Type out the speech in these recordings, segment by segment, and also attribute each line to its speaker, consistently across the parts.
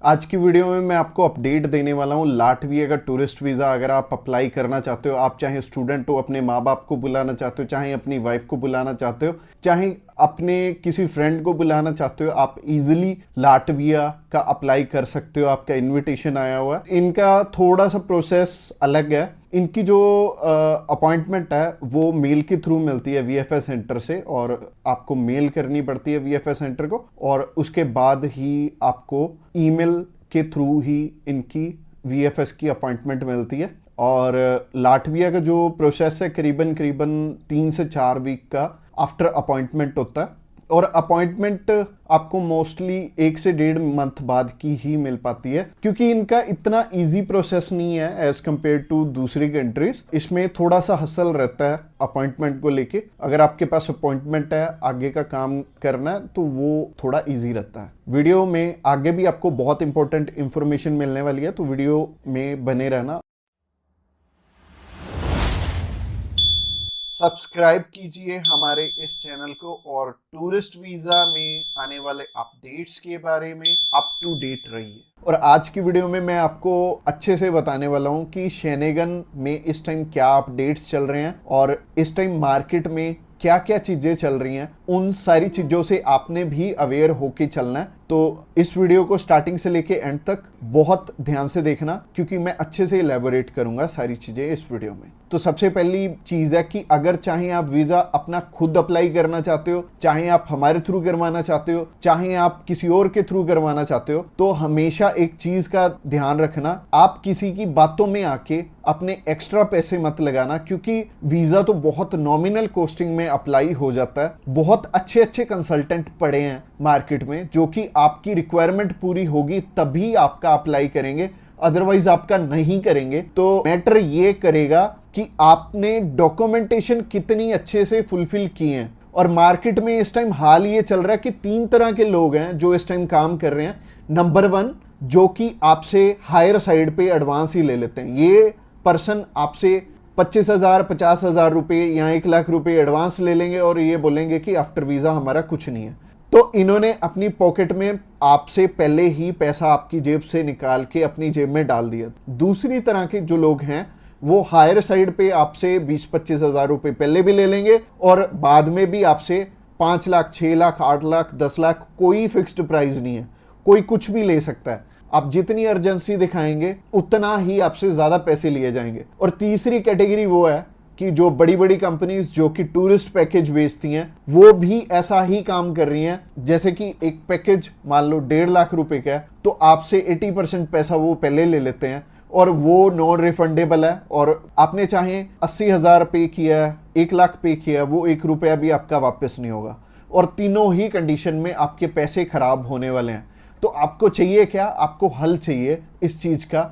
Speaker 1: आज की वीडियो में मैं आपको अपडेट देने वाला हूँ लाटविया का टूरिस्ट वीज़ा। अगर आप अप्लाई करना चाहते हो, आप चाहे स्टूडेंट हो, अपने माँ बाप को बुलाना चाहते हो, चाहे अपनी वाइफ को बुलाना चाहते हो, चाहे अपने किसी फ्रेंड को बुलाना चाहते हो, आप इजीली लाटविया का अप्लाई कर सकते हो। आपका इनविटेशन आया हुआ है। इनका थोड़ा सा प्रोसेस अलग है। इनकी जो अपॉइंटमेंट है वो मेल के थ्रू मिलती है वीएफएस सेंटर से, और आपको मेल करनी पड़ती है वीएफएस सेंटर को, और उसके बाद ही आपको ईमेल के थ्रू ही इनकी वीएफएस की अपॉइंटमेंट मिलती है। और लाटविया का जो प्रोसेस है करीबन करीबन 3 से 4 वीक का आफ्टर अपॉइंटमेंट होता है, और अपॉइंटमेंट आपको मोस्टली 1 से 1.5 मंथ बाद की ही मिल पाती है, क्योंकि इनका इतना इजी प्रोसेस नहीं है एज कंपेयर टू दूसरी कंट्रीज। इसमें थोड़ा सा हसल रहता है अपॉइंटमेंट को लेके। अगर आपके पास अपॉइंटमेंट है, आगे का काम करना है, तो वो थोड़ा इजी रहता है। वीडियो में आगे भी आपको बहुत इंपॉर्टेंट इंफॉर्मेशन मिलने वाली है, तो वीडियो में बने रहना। सब्सक्राइब कीजिए हमारे इस चैनल को, और टूरिस्ट वीजा में आने वाले अपडेट्स के बारे में अप टू डेट रहिए। और आज की वीडियो में मैं आपको अच्छे से बताने वाला हूं कि शेनेगन में इस टाइम क्या अपडेट्स चल रहे हैं, और इस टाइम मार्केट में क्या क्या चीजें चल रही हैं। उन सारी चीजों से आपने भी अवेयर होके चलना है। तो इस वीडियो को स्टार्टिंग से लेके एंड तक बहुत ध्यान से देखना, क्योंकि मैं अच्छे से इलेबोरेट करूंगा सारी चीजें इस वीडियो में। तो सबसे पहली चीज है कि अगर चाहे आप वीजा अपना खुद अप्लाई करना चाहते हो, चाहे आप हमारे थ्रू करवाना चाहते हो, चाहे आप किसी और के थ्रू करवाना चाहते हो, तो हमेशा एक चीज का ध्यान रखना, आप किसी की बातों में आके अपने एक्स्ट्रा पैसे मत लगाना, क्योंकि वीजा तो बहुत नॉमिनल कॉस्टिंग में अप्लाई हो जाता है। बहुत अच्छे अच्छे कंसल्टेंट पड़े हैं मार्केट में, जो कि आपकी रिक्वायरमेंट पूरी होगी तभी आपका अप्लाई करेंगे, अदरवाइज आपका नहीं करेंगे। तो मैटर ये करेगा कि आपने डॉक्यूमेंटेशन कितनी अच्छे से फुलफिल की है। और मार्केट में इस टाइम हाल ये चल रहा है कि 3 तरह के लोग हैं जो इस टाइम काम कर रहे हैं। नंबर 1, जो कि आपसे हायर साइड पे एडवांस ही ले लेते हैं। ये पर्सन आपसे 25,000 50,000 रुपए या 1 लाख रुपए एडवांस ले लेंगे, और ये बोलेंगे कि आफ्टर वीजा हमारा कुछ नहीं है। तो इन्होंने अपनी पॉकेट में आपसे पहले ही पैसा आपकी जेब से निकाल के अपनी जेब में डाल दिया। दूसरी तरह के जो लोग हैं वो हायर साइड पे आपसे 20-25 हजार रुपए पहले भी ले लेंगे, और बाद में भी आपसे 5 लाख 6 लाख 8 लाख 10 लाख, कोई फिक्स्ड प्राइस नहीं है, कोई कुछ भी ले सकता है। आप जितनी अर्जेंसी दिखाएंगे उतना ही आपसे ज्यादा पैसे लिए जाएंगे। और तीसरी कैटेगरी वो है कि जो बड़ी बड़ी कंपनीज जो कि टूरिस्ट पैकेज बेचती हैं, वो भी ऐसा ही काम कर रही हैं। जैसे कि एक पैकेज मान लो 1.5 लाख रुपए का है, तो आपसे 80% पैसा वो पहले ले लेते हैं, और वो नॉन रिफंडेबल है। और आपने चाहे 80,000 पे किया है, 1 लाख पे किया, वो 1 रुपया भी आपका वापस नहीं होगा, और तीनों ही कंडीशन में आपके पैसे खराब होने वाले हैं। तो आपको चाहिए क्या? आपको हल चाहिए इस चीज का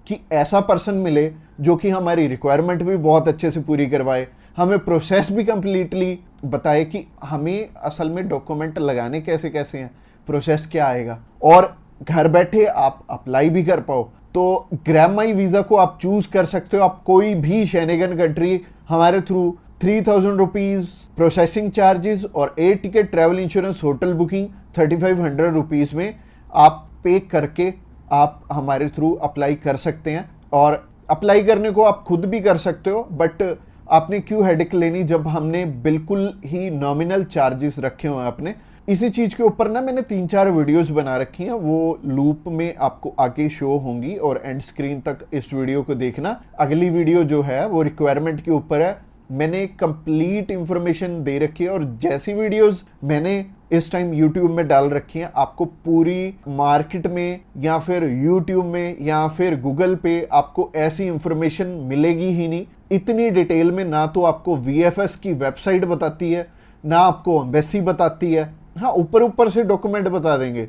Speaker 1: कि ऐसा पर्सन मिले जो कि हमारी रिक्वायरमेंट भी बहुत अच्छे से पूरी करवाए, हमें प्रोसेस भी कंप्लीटली बताए कि हमें असल में डॉक्यूमेंट लगाने कैसे कैसे हैं, प्रोसेस क्या आएगा, और घर बैठे आप अप्लाई भी कर पाओ। तो ग्रैब माई वीजा को आप चूज कर सकते हो। आप कोई भी शेनेगन कंट्री हमारे थ्रू 3,000 रुपीज प्रोसेसिंग चार्जेस और air ticket, travel insurance, hotel booking 3,500 rupees में आप पे करके आप हमारे थ्रू अप्लाई कर सकते हैं। और अप्लाई करने को आप खुद भी कर सकते हो, बट आपने क्यों हेडेक लेनी जब हमने बिल्कुल ही नॉमिनल चार्जेस रखे हुए हैं अपने। इसी चीज के ऊपर ना मैंने 3-4 वीडियोस बना रखी हैं, वो लूप में आपको आगे शो होंगी, और एंड स्क्रीन तक इस वीडियो को देखना। अगली वीडियो जो है वो रिक्वायरमेंट के ऊपर है, मैंने कंप्लीट इंफॉर्मेशन दे रखी है, और जैसी वीडियोस मैंने इस टाइम YouTube में डाल रखी हैं, आपको पूरी मार्केट में या फिर YouTube में या फिर गूगल पे आपको ऐसी इंफॉर्मेशन मिलेगी ही नहीं इतनी डिटेल में। ना तो आपको VFS की वेबसाइट बताती है, ना आपको एम्बेसी बताती है। हाँ, ऊपर ऊपर से डॉक्यूमेंट बता देंगे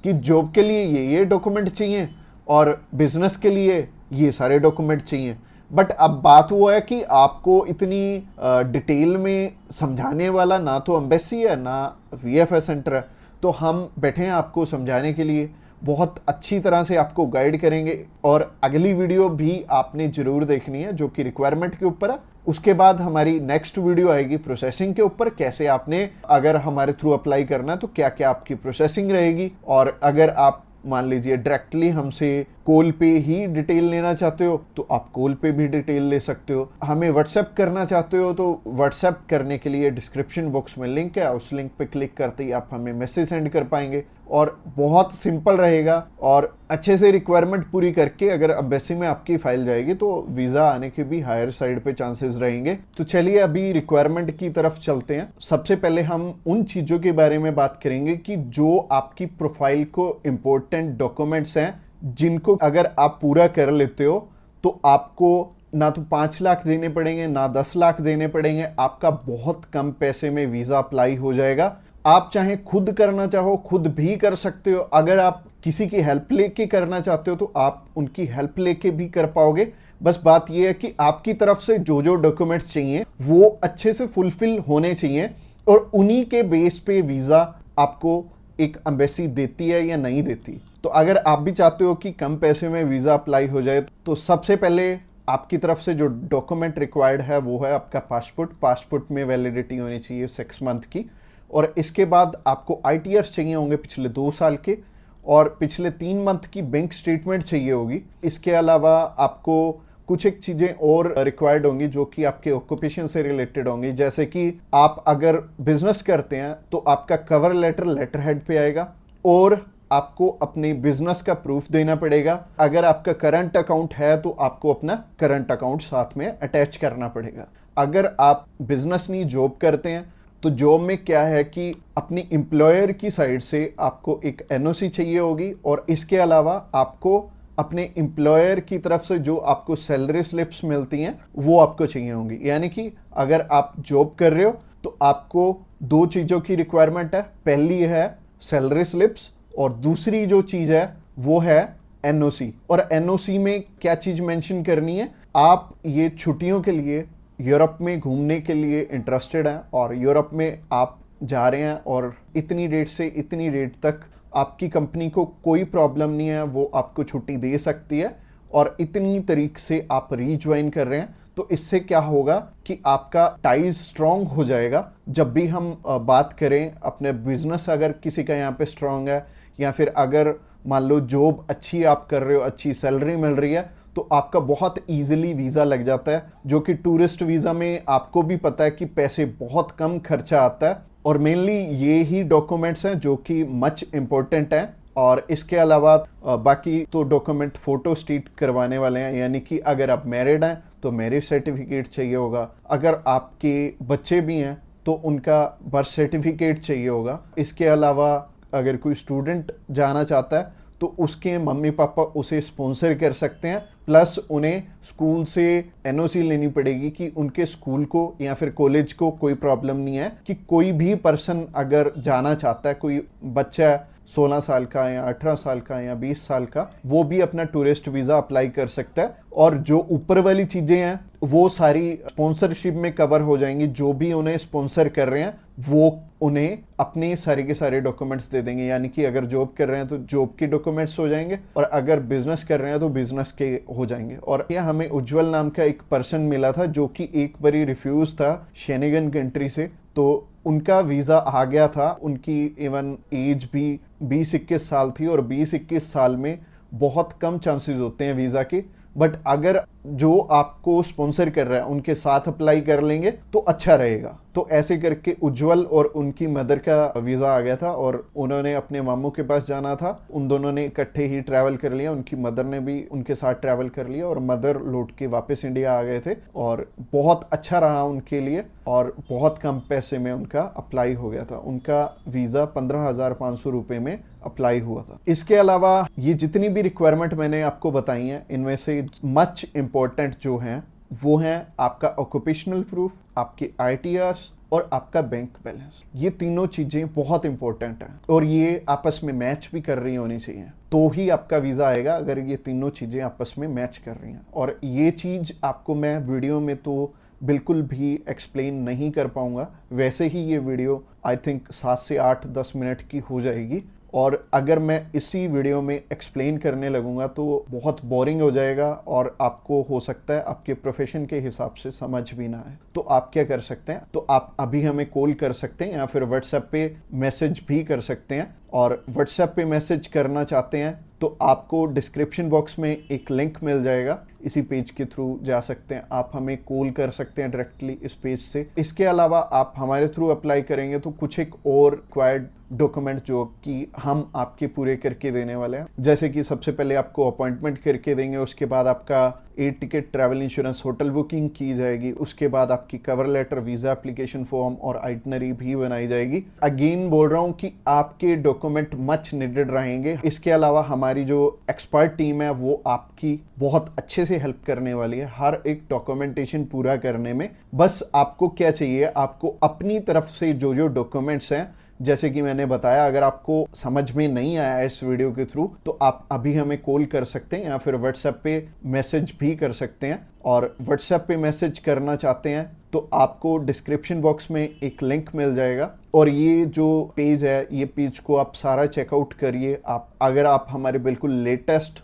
Speaker 1: कि जॉब के लिए ये डॉक्यूमेंट चाहिए, और बिजनेस के लिए ये सारे डॉक्यूमेंट चाहिए। बट अब बात वो है कि आपको इतनी डिटेल में समझाने वाला ना तो एम्बेसी है, ना VFS सेंटर है। तो हम बैठे हैं आपको समझाने के लिए, बहुत अच्छी तरह से आपको गाइड करेंगे। और अगली वीडियो भी आपने जरूर देखनी है जो कि रिक्वायरमेंट के ऊपर है। उसके बाद हमारी नेक्स्ट वीडियो आएगी प्रोसेसिंग के ऊपर, कैसे आपने अगर हमारे थ्रू अप्लाई करना है तो क्या क्या आपकी प्रोसेसिंग रहेगी, और अगर आप मान लीजिए डायरेक्टली हमसे कॉल पे ही डिटेल लेना चाहते हो तो आप कॉल पे भी डिटेल ले सकते हो। हमें व्हाट्सएप करना चाहते हो तो व्हाट्सएप करने के लिए डिस्क्रिप्शन बॉक्स में लिंक है, उस लिंक पे क्लिक करते ही आप हमें मैसेज सेंड कर पाएंगे और बहुत सिंपल रहेगा। और अच्छे से रिक्वायरमेंट पूरी करके अगर एम्बेसी में आपकी फाइल जाएगी तो वीज़ा आने के भी हायर साइड पे चांसेस रहेंगे। तो चलिए अभी रिक्वायरमेंट की तरफ चलते हैं। सबसे पहले हम उन चीज़ों के बारे में बात करेंगे कि जो आपकी प्रोफाइल को इम्पोर्टेंट डॉक्यूमेंट्स हैं जिनको अगर आप पूरा कर लेते हो तो आपको ना तो 5 लाख देने पड़ेंगे ना 10 लाख देने पड़ेंगे, आपका बहुत कम पैसे में वीज़ा अप्लाई हो जाएगा। आप चाहे खुद करना चाहो खुद भी कर सकते हो, अगर आप किसी की हेल्प लेके करना चाहते हो तो आप उनकी हेल्प लेके भी कर पाओगे। बस बात यह है कि आपकी तरफ से जो जो डॉक्यूमेंट्स चाहिए वो अच्छे से फुलफिल होने चाहिए और उन्हीं के बेस पे वीज़ा आपको एक एम्बेसी देती है या नहीं देती। तो अगर आप भी चाहते हो कि कम पैसे में वीज़ा अप्लाई हो जाए तो सबसे पहले आपकी तरफ से जो डॉक्यूमेंट रिक्वायर्ड है वो है आपका पासपोर्ट में वैलिडिटी होनी चाहिए 6 मंथ की। और इसके बाद आपको ITRs चाहिए होंगे पिछले 2 साल के और पिछले 3 मंथ की बैंक स्टेटमेंट चाहिए होगी। इसके अलावा आपको कुछ एक चीज़ें और रिक्वायर्ड होंगी जो कि आपके ऑक्यूपेशन से रिलेटेड होंगी, जैसे कि आप अगर बिजनेस करते हैं तो आपका कवर लेटर हेड पे आएगा और आपको अपने बिजनेस का प्रूफ देना पड़ेगा। अगर आपका करंट अकाउंट है तो आपको अपना करंट अकाउंट साथ में अटैच करना पड़ेगा। अगर आप बिजनेस नहीं जॉब करते हैं तो जॉब में क्या है कि अपनी एम्प्लॉयर की साइड से आपको एक NOC चाहिए होगी और इसके अलावा आपको अपने एम्प्लॉयर की तरफ से जो आपको सैलरी स्लिप्स मिलती हैं वो आपको चाहिए होंगी। यानी कि अगर आप जॉब कर रहे हो तो आपको 2 चीज़ों की रिक्वायरमेंट है, पहली है सैलरी स्लिप्स और दूसरी जो चीज़ है वो है NOC। और NOC में क्या चीज़ मेंशन करनी है, आप ये छुट्टियों के लिए यूरोप में घूमने के लिए इंटरेस्टेड हैं और यूरोप में आप जा रहे हैं और इतनी डेट से इतनी डेट तक आपकी कंपनी को कोई प्रॉब्लम नहीं है, वो आपको छुट्टी दे सकती है और इतनी तारीख से आप रीज्वाइन कर रहे हैं। तो इससे क्या होगा कि आपका टाइज स्ट्रॉन्ग हो जाएगा। जब भी हम बात करें अपने बिजनेस अगर किसी का यहाँ पे स्ट्रॉन्ग है या फिर अगर मान लो जॉब अच्छी आप कर रहे हो, अच्छी सैलरी मिल रही है तो आपका बहुत इजीली वीज़ा लग जाता है, जो कि टूरिस्ट वीज़ा में आपको भी पता है कि पैसे बहुत कम खर्चा आता है। और मेनली ये ही डॉक्यूमेंट्स हैं जो कि मच इम्पोर्टेंट हैं। और इसके अलावा बाकी तो डॉक्यूमेंट फोटो स्टेट करवाने वाले हैं, यानी कि अगर आप मैरिड हैं तो मैरिज सर्टिफिकेट चाहिए होगा, अगर आपके बच्चे भी हैं तो उनका बर्थ सर्टिफिकेट चाहिए होगा। इसके अलावा अगर कोई स्टूडेंट जाना चाहता है तो उसके मम्मी पापा उसे स्पॉन्सर कर सकते हैं, प्लस उन्हें स्कूल से NOC लेनी पड़ेगी कि उनके स्कूल को या फिर कॉलेज को कोई प्रॉब्लम नहीं है कि कोई भी पर्सन अगर जाना चाहता है, कोई बच्चा 16 साल का या 18 साल का या 20 साल का, वो भी अपना टूरिस्ट वीज़ा अप्लाई कर सकता है। और जो ऊपर वाली चीज़ें हैं वो सारी स्पॉन्सरशिप में कवर हो जाएंगी। जो भी उन्हें स्पॉन्सर कर रहे हैं वो उन्हें अपने सारे के सारे डॉक्यूमेंट्स दे देंगे, यानी कि अगर जॉब कर रहे हैं तो जॉब के डॉक्यूमेंट्स हो जाएंगे और अगर बिजनेस कर रहे हैं तो बिजनेस के हो जाएंगे। और यह हमें उज्जवल नाम का एक पर्सन मिला था जो कि एक बारी रिफ्यूज था शेनेगन कंट्री से, तो उनका वीज़ा आ गया था। उनकी इवन एज भी 20-21 साल थी और 20-21 साल में बहुत कम चांसेस होते हैं वीज़ा के। बट अगर जो आपको स्पॉन्सर कर रहा है उनके साथ अप्लाई कर लेंगे तो अच्छा रहेगा। तो ऐसे करके उज्जवल और उनकी मदर का वीज़ा आ गया था और उन्होंने अपने मामू के पास जाना था। उन दोनों ने इकट्ठे ही ट्रैवल कर लिया, उनकी मदर ने भी उनके साथ ट्रैवल कर लिया और मदर लौट के वापस इंडिया आ गए थे और बहुत अच्छा रहा उनके लिए और बहुत कम पैसे में उनका अप्लाई हो गया था। उनका वीज़ा 15,500 रुपये में अप्लाई हुआ था। इसके अलावा ये जितनी भी रिक्वायरमेंट मैंने आपको बताई हैं इनमें से मच इम्पोर्टेंट जो हैं वो हैं आपका ऑक्यूपेशनल प्रूफ, आपके ITRs और आपका बैंक बैलेंस। ये तीनों चीज़ें बहुत इंपॉर्टेंट हैं और ये आपस में मैच भी कर रही होनी चाहिए तो ही आपका वीज़ा आएगा, अगर ये तीनों चीज़ें आपस में मैच कर रही हैं। और ये चीज़ आपको मैं वीडियो में तो बिल्कुल भी एक्सप्लेन नहीं कर पाऊंगा, वैसे ही ये वीडियो आई थिंक 7 से 8-10 मिनट की हो जाएगी। और अगर मैं इसी वीडियो में एक्सप्लेन करने लगूंगा तो बहुत बोरिंग हो जाएगा और आपको हो सकता है आपके प्रोफेशन के हिसाब से समझ भी ना आए। तो आप क्या कर सकते हैं, तो आप अभी हमें कॉल कर सकते हैं या फिर व्हाट्सएप पे मैसेज भी कर सकते हैं। और व्हाट्सएप पे मैसेज करना चाहते हैं तो आपको डिस्क्रिप्शन बॉक्स में एक लिंक मिल जाएगा, इसी पेज के थ्रू जा सकते हैं। आप हमें कॉल कर सकते हैं डायरेक्टली इस पेज से। इसके अलावा आप हमारे थ्रू अप्लाई करेंगे तो कुछ एक और रिक्वायर्ड डॉक्यूमेंट जो कि हम आपके पूरे करके देने वाले हैं, जैसे कि सबसे पहले आपको अपॉइंटमेंट करके देंगे, उसके बाद आपका air ticket, travel insurance, hotel booking की जाएगी, उसके बाद आपकी cover letter, visa application form और आइटनरी भी बनाई जाएगी। अगेन बोल रहा हूँ कि आपके डॉक्यूमेंट मच नीडेड रहेंगे। इसके अलावा हमारी जो एक्सपर्ट टीम है वो आपकी बहुत अच्छे से हेल्प करने वाली है हर एक डॉक्यूमेंटेशन पूरा करने में। बस आपको क्या चाहिए, आपको अपनी तरफ से जो जो डॉक्यूमेंट्स हैं, जैसे कि मैंने बताया, अगर आपको समझ में नहीं आया इस वीडियो के थ्रू तो आप अभी हमें कॉल कर सकते हैं या फिर व्हाट्सएप पे मैसेज भी कर सकते हैं। और व्हाट्सएप पे मैसेज करना चाहते हैं तो आपको डिस्क्रिप्शन बॉक्स में एक लिंक मिल जाएगा और ये जो पेज है, ये पेज को आप सारा चेकआउट करिए। आप अगर आप हमारे बिल्कुल लेटेस्ट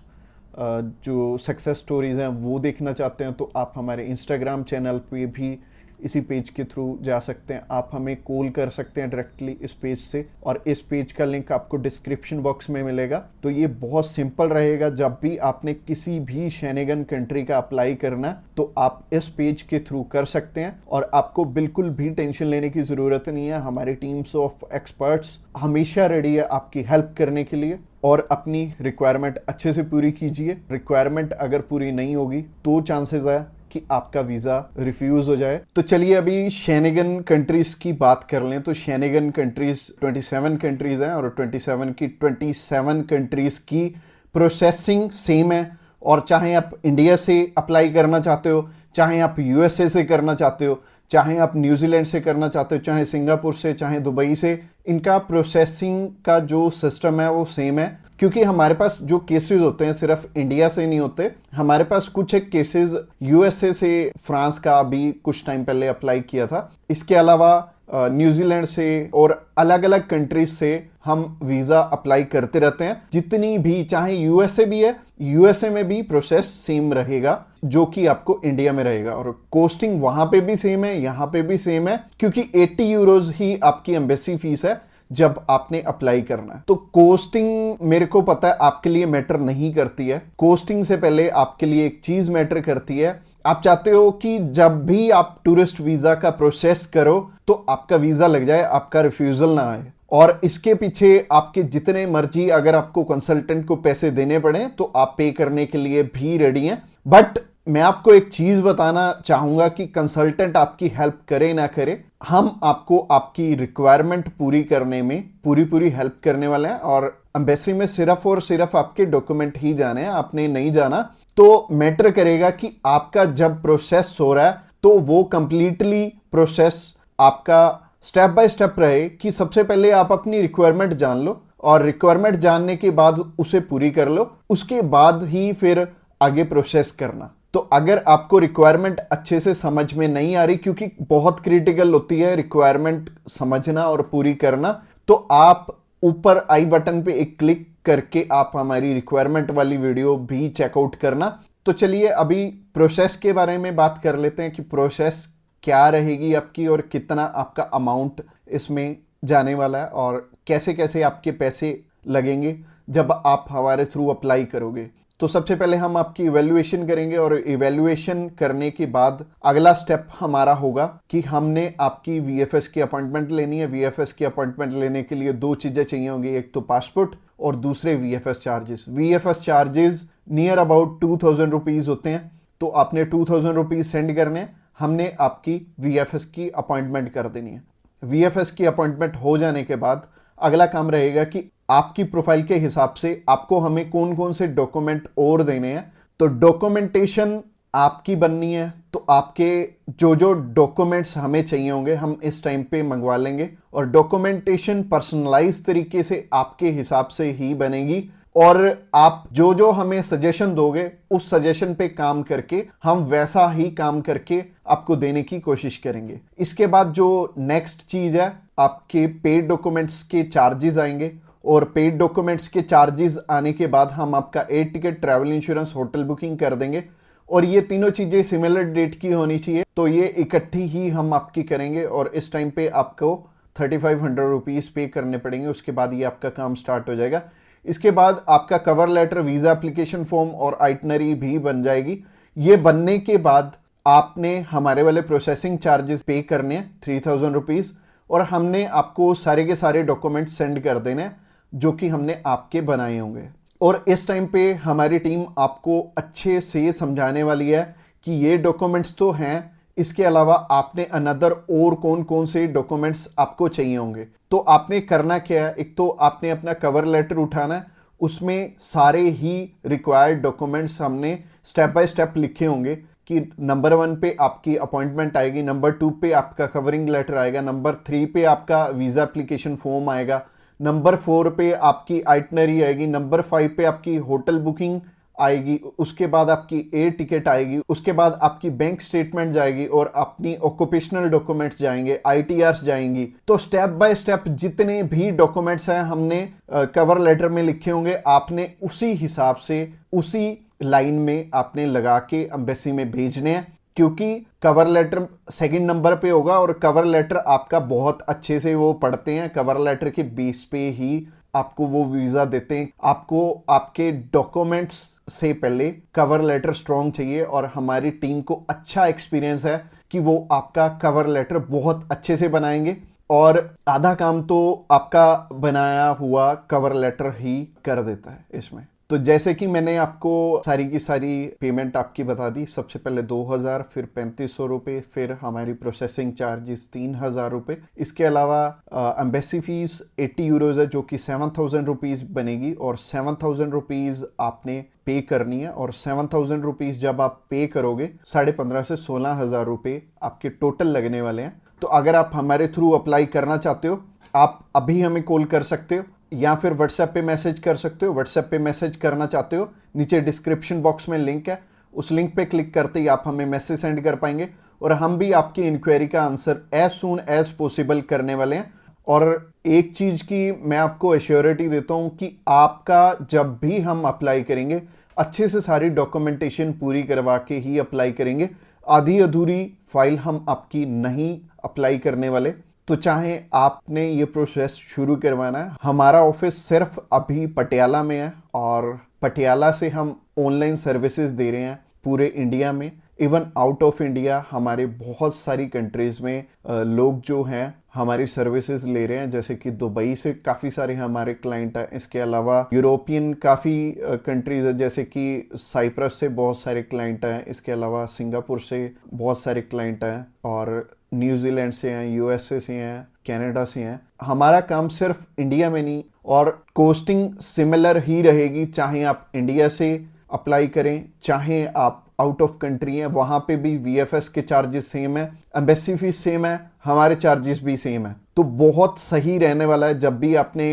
Speaker 1: जो सक्सेस स्टोरीज हैं वो देखना चाहते हैं तो आप हमारे इंस्टाग्राम चैनल पे भी इसी पेज के थ्रू जा सकते हैं। आप हमें कॉल कर सकते हैं डायरेक्टली इस पेज से और इस पेज का लिंक आपको डिस्क्रिप्शन बॉक्स में मिलेगा। तो ये बहुत सिंपल रहेगा, जब भी आपने किसी भी शेनेगन कंट्री का अप्लाई करना तो आप इस पेज के थ्रू कर सकते हैं और आपको बिल्कुल भी टेंशन लेने की ज़रूरत नहीं है। हमारी टीम्स ऑफ एक्सपर्ट्स हमेशा रेडी है आपकी हेल्प करने के लिए। और अपनी रिक्वायरमेंट अच्छे से पूरी कीजिए। रिक्वायरमेंट अगर पूरी नहीं होगी तो चांसेस है कि आपका वीज़ा रिफ्यूज़ हो जाए। तो चलिए अभी शेनेगन कंट्रीज़ की बात कर लें। तो शेनेगन कंट्रीज़ 27 कंट्रीज़ हैं और 27 कंट्रीज़ की प्रोसेसिंग सेम है। और चाहे आप इंडिया से अप्लाई करना चाहते हो, चाहे आप यूएसए से करना चाहते हो, चाहे आप न्यूजीलैंड से करना चाहते हो, चाहे सिंगापुर से, चाहे दुबई से, इनका प्रोसेसिंग का जो सिस्टम है वो सेम है। क्योंकि हमारे पास जो केसेस होते हैं सिर्फ इंडिया से नहीं होते, हमारे पास कुछ एक केसेस यूएसए से, फ्रांस का अभी कुछ टाइम पहले अप्लाई किया था। इसके अलावा न्यूजीलैंड से और अलग अलग कंट्रीज से हम वीज़ा अप्लाई करते रहते हैं। जितनी भी, चाहे यूएसए भी है, यूएसए में भी प्रोसेस सेम रहेगा जो कि आपको इंडिया में रहेगा और कॉस्टिंग वहां पे भी सेम है, यहां पे भी सेम है, क्योंकि 80 यूरोज ही आपकी एम्बेसी फीस है जब आपने अप्लाई करना है। तो कोस्टिंग मेरे को पता है आपके लिए मैटर नहीं करती है। कोस्टिंग से पहले आपके लिए एक चीज मैटर करती है। आप चाहते हो कि जब भी आप टूरिस्ट वीजा का प्रोसेस करो तो आपका वीजा लग जाए, आपका रिफ्यूजल ना आए। और इसके पीछे आपके जितने मर्जी, अगर आपको कंसल्टेंट को पैसे देने पड़े तो आप पे करने के लिए भी रेडी हैं। बट मैं आपको एक चीज बताना चाहूंगा कि कंसल्टेंट आपकी हेल्प करे ना करे, हम आपको आपकी रिक्वायरमेंट पूरी करने में पूरी हेल्प करने वाले हैं। और एम्बेसी में सिर्फ और सिर्फ आपके डॉक्यूमेंट ही जाने हैं, आपने नहीं जाना। तो मैटर करेगा कि आपका जब प्रोसेस हो रहा है तो वो कंप्लीटली प्रोसेस आपका स्टेप बाय स्टेप रहे कि सबसे पहले आप अपनी रिक्वायरमेंट जान लो और रिक्वायरमेंट जानने के बाद उसे पूरी कर लो, उसके बाद ही फिर आगे प्रोसेस करना। तो अगर आपको रिक्वायरमेंट अच्छे से समझ में नहीं आ रही, क्योंकि बहुत क्रिटिकल होती है रिक्वायरमेंट समझना और पूरी करना, तो आप ऊपर आई बटन पे एक क्लिक करके आप हमारी रिक्वायरमेंट वाली वीडियो भी चेकआउट करना। तो चलिए अभी प्रोसेस के बारे में बात कर लेते हैं कि प्रोसेस क्या रहेगी आपकी और कितना आपका अमाउंट इसमें जाने वाला है और कैसे कैसे आपके पैसे लगेंगे जब आप हमारे थ्रू अप्लाई करोगे। तो सबसे पहले हम आपकी इवैल्यूएशन करेंगे और इवैल्यूएशन करने के बाद अगला स्टेप हमारा होगा कि हमने आपकी वीएफएस की अपॉइंटमेंट लेनी है। वीएफएस की अपॉइंटमेंट लेने के लिए दो चीजें चाहिए होंगी, एक तो पासपोर्ट और दूसरे VFS charges. VFS charges near about 2000 rupees होते हैं। तो आपने 2000 रुपीज सेंड करने, हमने आपकी वीएफएस की अपॉइंटमेंट कर देनी है। वीएफएस की अपॉइंटमेंट हो जाने के बाद अगला काम रहेगा कि आपकी प्रोफाइल के हिसाब से आपको हमें कौन कौन से डॉक्यूमेंट और देने हैं। तो डॉक्यूमेंटेशन आपकी बननी है, तो आपके जो जो डॉक्यूमेंट्स हमें चाहिए होंगे हम इस टाइम पे मंगवा लेंगे और डॉक्यूमेंटेशन पर्सनलाइज तरीके से आपके हिसाब से ही बनेगी। और आप जो जो हमें सजेशन दोगे उस सजेशन पे काम करके हम वैसा ही काम करके आपको देने की कोशिश करेंगे। इसके बाद जो नेक्स्ट चीज है, आपके पेड डॉक्यूमेंट्स के चार्जेस आएंगे। और पेड डॉक्यूमेंट्स के चार्जेस आने के बाद हम आपका air ticket, travel insurance, hotel booking कर देंगे। और ये तीनों चीज़ें सिमिलर डेट की होनी चाहिए, तो ये इकट्ठी ही हम आपकी करेंगे। और इस टाइम पे आपको 3500 रुपीज़ पे करने पड़ेंगे, उसके बाद ये आपका काम स्टार्ट हो जाएगा। इसके बाद आपका cover letter, visa application form और आइटनरी भी बन जाएगी। ये बनने के बाद आपने हमारे वाले प्रोसेसिंग चार्जेस पे करने हैं 3000 रुपीज़, और हमने आपको सारे के सारे डॉक्यूमेंट सेंड कर देने हैं जो कि हमने आपके बनाए होंगे। और इस टाइम पे हमारी टीम आपको अच्छे से समझाने वाली है कि ये डॉक्यूमेंट्स तो हैं, इसके अलावा आपने अनदर और कौन कौन से डॉक्यूमेंट्स आपको चाहिए होंगे। तो आपने करना क्या है, एक तो आपने अपना कवर लेटर उठाना है, उसमें सारे ही रिक्वायर्ड डॉक्यूमेंट्स हमने स्टेप बाय स्टेप लिखे होंगे कि नंबर 1 पे आपकी अपॉइंटमेंट आएगी, नंबर 2 पे आपका कवरिंग लेटर आएगा, नंबर 3 पे आपका वीज़ा एप्लीकेशन फॉर्म आएगा, नंबर 4 पे आपकी आइटनरी आएगी, नंबर 5 पे आपकी होटल बुकिंग आएगी, उसके बाद आपकी एयर टिकट आएगी, उसके बाद आपकी बैंक स्टेटमेंट जाएगी और अपनी ऑक्यूपेशनल डॉक्यूमेंट्स जाएंगे, आईटीआरस जाएंगी। तो स्टेप बाय स्टेप जितने भी डॉक्यूमेंट्स हैं हमने कवर लेटर में लिखे होंगे, आपने उसी हिसाब से उसी लाइन में आपने लगा के एम्बेसी में भेजने हैं, क्योंकि कवर लेटर सेकंड नंबर पे होगा और कवर लेटर आपका बहुत अच्छे से वो पढ़ते हैं। कवर लेटर के बेस पे ही आपको वो वीज़ा देते हैं। आपको आपके डॉक्यूमेंट्स से पहले कवर लेटर स्ट्रॉन्ग चाहिए, और हमारी टीम को अच्छा एक्सपीरियंस है कि वो आपका कवर लेटर बहुत अच्छे से बनाएंगे, और आधा काम तो आपका बनाया हुआ कवर लेटर ही कर देता है इसमें। तो जैसे कि मैंने आपको सारी की सारी पेमेंट आपकी बता दी, सबसे पहले 2000, फिर 3500 रुपये, फिर हमारी प्रोसेसिंग चार्जेस 3000 रुपये। इसके अलावा एम्बेसी फीस 80 यूरोज है, जो कि 7000 रुपीज़ बनेगी, और 7000 रुपीज़ आपने पे करनी है। और 7000 रुपीज़ जब आप पे करोगे, 15,500 से 16,000 रुपये आपके टोटल लगने वाले हैं। तो अगर आप हमारे थ्रू अप्लाई करना चाहते हो, आप अभी हमें कॉल कर सकते हो या फिर व्हाट्सएप पे मैसेज कर सकते हो। व्हाट्सएप पे मैसेज करना चाहते हो, नीचे डिस्क्रिप्शन बॉक्स में लिंक है, उस लिंक पे क्लिक करते ही आप हमें मैसेज सेंड कर पाएंगे, और हम भी आपकी इंक्वायरी का answer as soon as possible करने वाले हैं। और एक चीज़ की मैं आपको एश्योरिटी देता हूँ कि आपका जब भी हम अप्लाई करेंगे, अच्छे से सारी डॉक्यूमेंटेशन पूरी करवा के ही अप्लाई करेंगे। आधी अधूरी फाइल हम आपकी नहीं अप्लाई करने वाले। तो चाहे आपने ये प्रोसेस शुरू करवाना है, हमारा ऑफिस सिर्फ अभी पटियाला में है, और पटियाला से हम ऑनलाइन सर्विसेज दे रहे हैं पूरे इंडिया में, इवन आउट ऑफ इंडिया हमारे बहुत सारी कंट्रीज में लोग जो हैं हमारी सर्विसेज ले रहे हैं। जैसे कि दुबई से काफ़ी सारे हमारे क्लाइंट हैं, इसके अलावा यूरोपियन काफ़ी कंट्रीज है, जैसे कि साइप्रस से बहुत सारे क्लाइंट हैं, इसके अलावा सिंगापुर से बहुत सारे क्लाइंट हैं, और न्यूजीलैंड से हैं, यूएसए से हैं, कनाडा से हैं। हमारा काम सिर्फ इंडिया में नहीं, और कोस्टिंग सिमिलर ही रहेगी, चाहे आप इंडिया से अप्लाई करें, चाहे आप आउट ऑफ कंट्री हैं, वहाँ पे भी वीएफएस के चार्जेस सेम है, एम्बेसी फीस सेम है, हमारे चार्जेस भी सेम है। तो बहुत सही रहने वाला है। जब भी आपने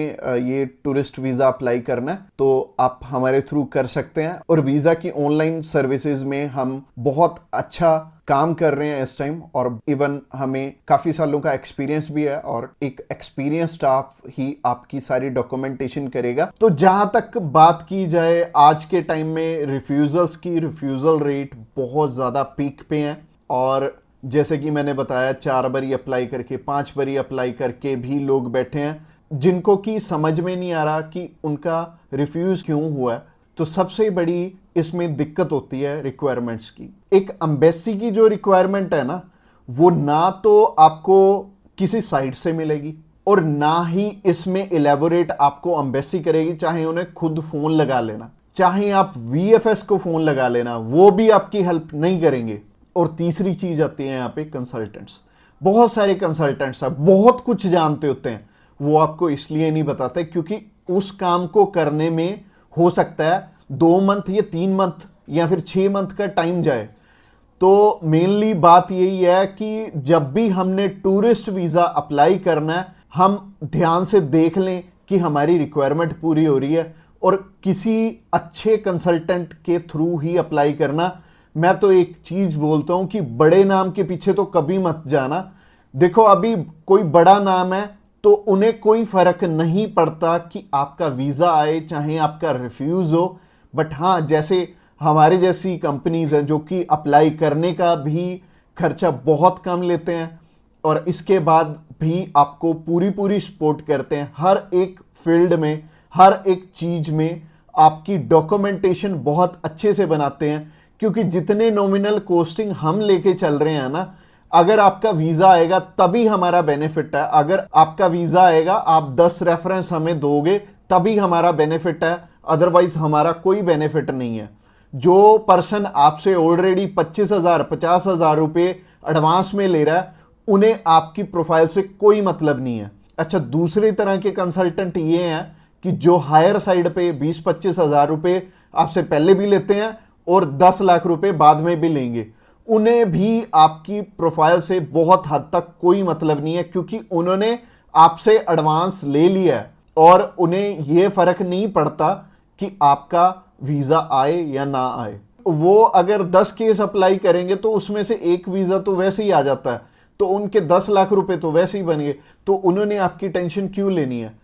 Speaker 1: ये टूरिस्ट वीज़ा अप्लाई करना है तो आप हमारे थ्रू कर सकते हैं। और वीज़ा की ऑनलाइन सर्विसेज में हम बहुत अच्छा काम कर रहे हैं इस टाइम, और इवन हमें काफ़ी सालों का एक्सपीरियंस भी है, और एक एक्सपीरियंस स्टाफ ही आपकी सारी डॉक्यूमेंटेशन करेगा। तो जहाँ तक बात की जाए आज के टाइम में रिफ्यूज़ल्स की, रिफ्यूज़ल रेट बहुत ज़्यादा पीक पे हैं, और जैसे कि मैंने बताया 4 बारी अप्लाई करके, 5 बारी अप्लाई करके भी लोग बैठे हैं जिनको कि समझ में नहीं आ रहा कि उनका रिफ्यूज़ क्यों हुआ है। तो सबसे बड़ी इसमें दिक्कत होती है रिक्वायरमेंट्स की। एक एम्बेसी की जो रिक्वायरमेंट है ना, वो ना तो आपको किसी साइट से मिलेगी, और ना ही इसमें इलेबोरेट आपको एम्बेसी करेगी। चाहे उन्हें खुद फ़ोन लगा लेना, चाहे आप वीएफएस को फ़ोन लगा लेना, वो भी आपकी हेल्प नहीं करेंगे। और तीसरी चीज आती है यहाँ पे कंसल्टेंट्स। बहुत सारे कंसल्टेंट्स हैं, बहुत कुछ जानते होते हैं, वो आपको इसलिए नहीं बताते क्योंकि उस काम को करने में हो सकता है 2 मंथ या 3 मंथ या फिर 6 मंथ का टाइम जाए। तो मेनली बात यही है कि जब भी हमने टूरिस्ट वीज़ा अप्लाई करना है, हम ध्यान से देख लें कि हमारी रिक्वायरमेंट पूरी हो रही है, और किसी अच्छे कंसल्टेंट के थ्रू ही अप्लाई करना। मैं तो एक चीज बोलता हूं कि बड़े नाम के पीछे तो कभी मत जाना। देखो अभी कोई बड़ा नाम है तो उन्हें कोई फर्क नहीं पड़ता कि आपका वीजा आए चाहे आपका रिफ्यूज हो। बट हाँ, जैसे हमारे जैसी कंपनीज हैं जो कि अप्लाई करने का भी खर्चा बहुत कम लेते हैं और इसके बाद भी आपको पूरी पूरी सपोर्ट करते हैं हर एक फील्ड में, हर एक चीज में आपकी डॉक्यूमेंटेशन बहुत अच्छे से बनाते हैं। क्योंकि जितने नॉमिनल कोस्टिंग हम लेके चल रहे हैं ना, अगर आपका वीजा आएगा तभी हमारा बेनिफिट है। अगर आपका वीजा आएगा, आप 10 रेफरेंस हमें दोगे तभी हमारा बेनिफिट है, अदरवाइज हमारा कोई बेनिफिट नहीं है। जो पर्सन आपसे ऑलरेडी 25,000 50,000 रुपए एडवांस में ले रहा है, उन्हें आपकी प्रोफाइल से कोई मतलब नहीं है। अच्छा, दूसरी तरह के कंसल्टेंट ये हैं कि जो हायर साइड पे 20-25 हजार रुपए आपसे पहले भी लेते हैं और 10 लाख रुपए बाद में भी लेंगे। उन्हें भी आपकी प्रोफाइल से बहुत हद तक कोई मतलब नहीं है, क्योंकि उन्होंने आपसे एडवांस ले लिया है और उन्हें यह फर्क नहीं पड़ता कि आपका वीजा आए या ना आए। वो अगर 10 केस अप्लाई करेंगे तो उसमें से एक वीजा तो वैसे ही आ जाता है, तो उनके 10 लाख रुपए तो वैसे ही बन गए। तो उन्होंने आपकी टेंशन क्यों लेनी है?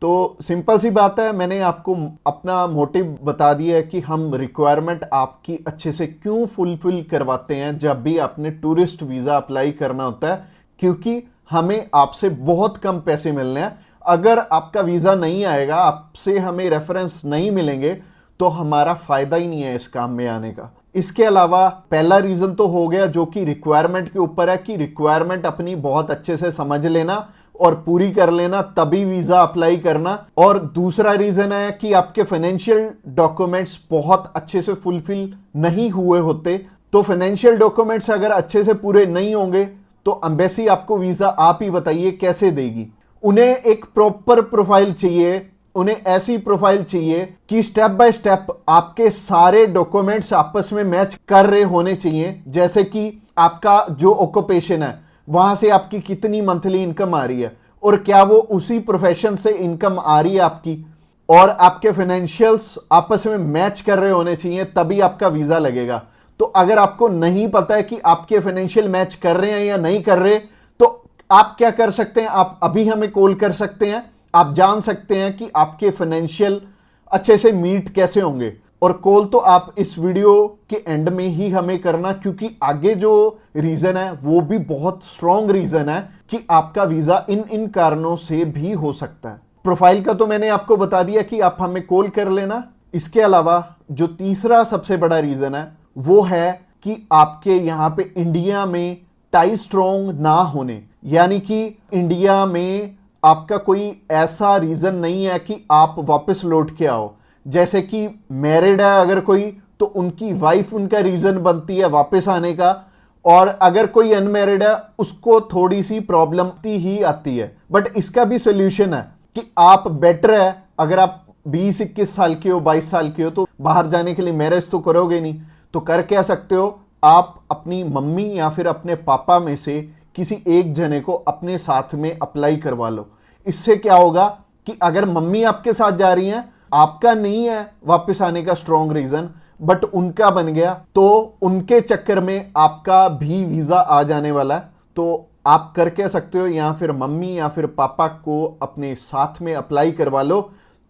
Speaker 1: तो सिंपल सी बात है, मैंने आपको अपना मोटिव बता दिया है कि हम रिक्वायरमेंट आपकी अच्छे से क्यों फुलफिल करवाते हैं जब भी आपने टूरिस्ट वीजा अप्लाई करना होता है। क्योंकि हमें आपसे बहुत कम पैसे मिलने हैं। अगर आपका वीजा नहीं आएगा, आपसे हमें रेफरेंस नहीं मिलेंगे, तो हमारा फायदा ही नहीं है इस काम में आने का। इसके अलावा पहला रीजन तो हो गया जो कि रिक्वायरमेंट के ऊपर है, कि रिक्वायरमेंट अपनी बहुत अच्छे से समझ लेना और पूरी कर लेना, तभी वीजा अप्लाई करना। और दूसरा रीजन है कि आपके फाइनेंशियल डॉक्यूमेंट्स बहुत अच्छे से फुलफिल नहीं हुए होते। तो फाइनेंशियल डॉक्यूमेंट्स अगर अच्छे से पूरे नहीं होंगे तो एम्बेसी आपको वीजा, आप ही बताइए, कैसे देगी? उन्हें एक प्रॉपर प्रोफाइल चाहिए, उन्हें ऐसी प्रोफाइल चाहिए कि स्टेप बाय स्टेप आपके सारे डॉक्यूमेंट्स आपस में मैच कर रहे होने चाहिए। जैसे कि आपका जो ऑक्यूपेशन है, वहां से आपकी कितनी मंथली इनकम आ रही है और क्या वो उसी प्रोफेशन से इनकम आ रही है आपकी, और आपके फाइनेंशियल्स आपस में मैच कर रहे होने चाहिए, तभी आपका वीजा लगेगा। तो अगर आपको नहीं पता है कि आपके फाइनेंशियल मैच कर रहे हैं या नहीं कर रहे, तो आप क्या कर सकते हैं, आप अभी हमें कॉल कर सकते हैं। आप जान सकते हैं कि आपके फाइनेंशियल अच्छे से मीट कैसे होंगे। और कॉल तो आप इस वीडियो के एंड में ही हमें करना, क्योंकि आगे जो रीजन है वो भी बहुत स्ट्रॉन्ग रीजन है कि आपका वीजा इन इन कारणों से भी हो सकता है। प्रोफाइल का तो मैंने आपको बता दिया कि आप हमें कॉल कर लेना। इसके अलावा जो तीसरा सबसे बड़ा रीजन है वो है कि आपके यहां पे इंडिया में टाई स्ट्रॉन्ग ना होने, यानी कि इंडिया में आपका कोई ऐसा रीजन नहीं है कि आप वापस लौट के आओ। जैसे कि मैरिड है अगर कोई, तो उनकी वाइफ उनका रीजन बनती है वापस आने का, और अगर कोई अनमैरिड है उसको थोड़ी सी प्रॉब्लम ही आती है। बट इसका भी सोल्यूशन है कि आप बेटर है, अगर आप 20-21 साल के हो, 22 साल के हो, तो बाहर जाने के लिए मैरिज तो करोगे नहीं, तो कर क्या सकते हो, आप अपनी मम्मी या फिर अपने पापा में से किसी एक जने को अपने साथ में अप्लाई करवा लो। इससे क्या होगा कि अगर मम्मी आपके साथ जा रही हैं, आपका नहीं है वापस आने का स्ट्रॉन्ग रीजन, बट उनका बन गया, तो उनके चक्कर में आपका भी वीजा आ जाने वाला है। तो आप कर क्या सकते हो, या फिर मम्मी या फिर पापा को अपने साथ में अप्लाई करवा लो,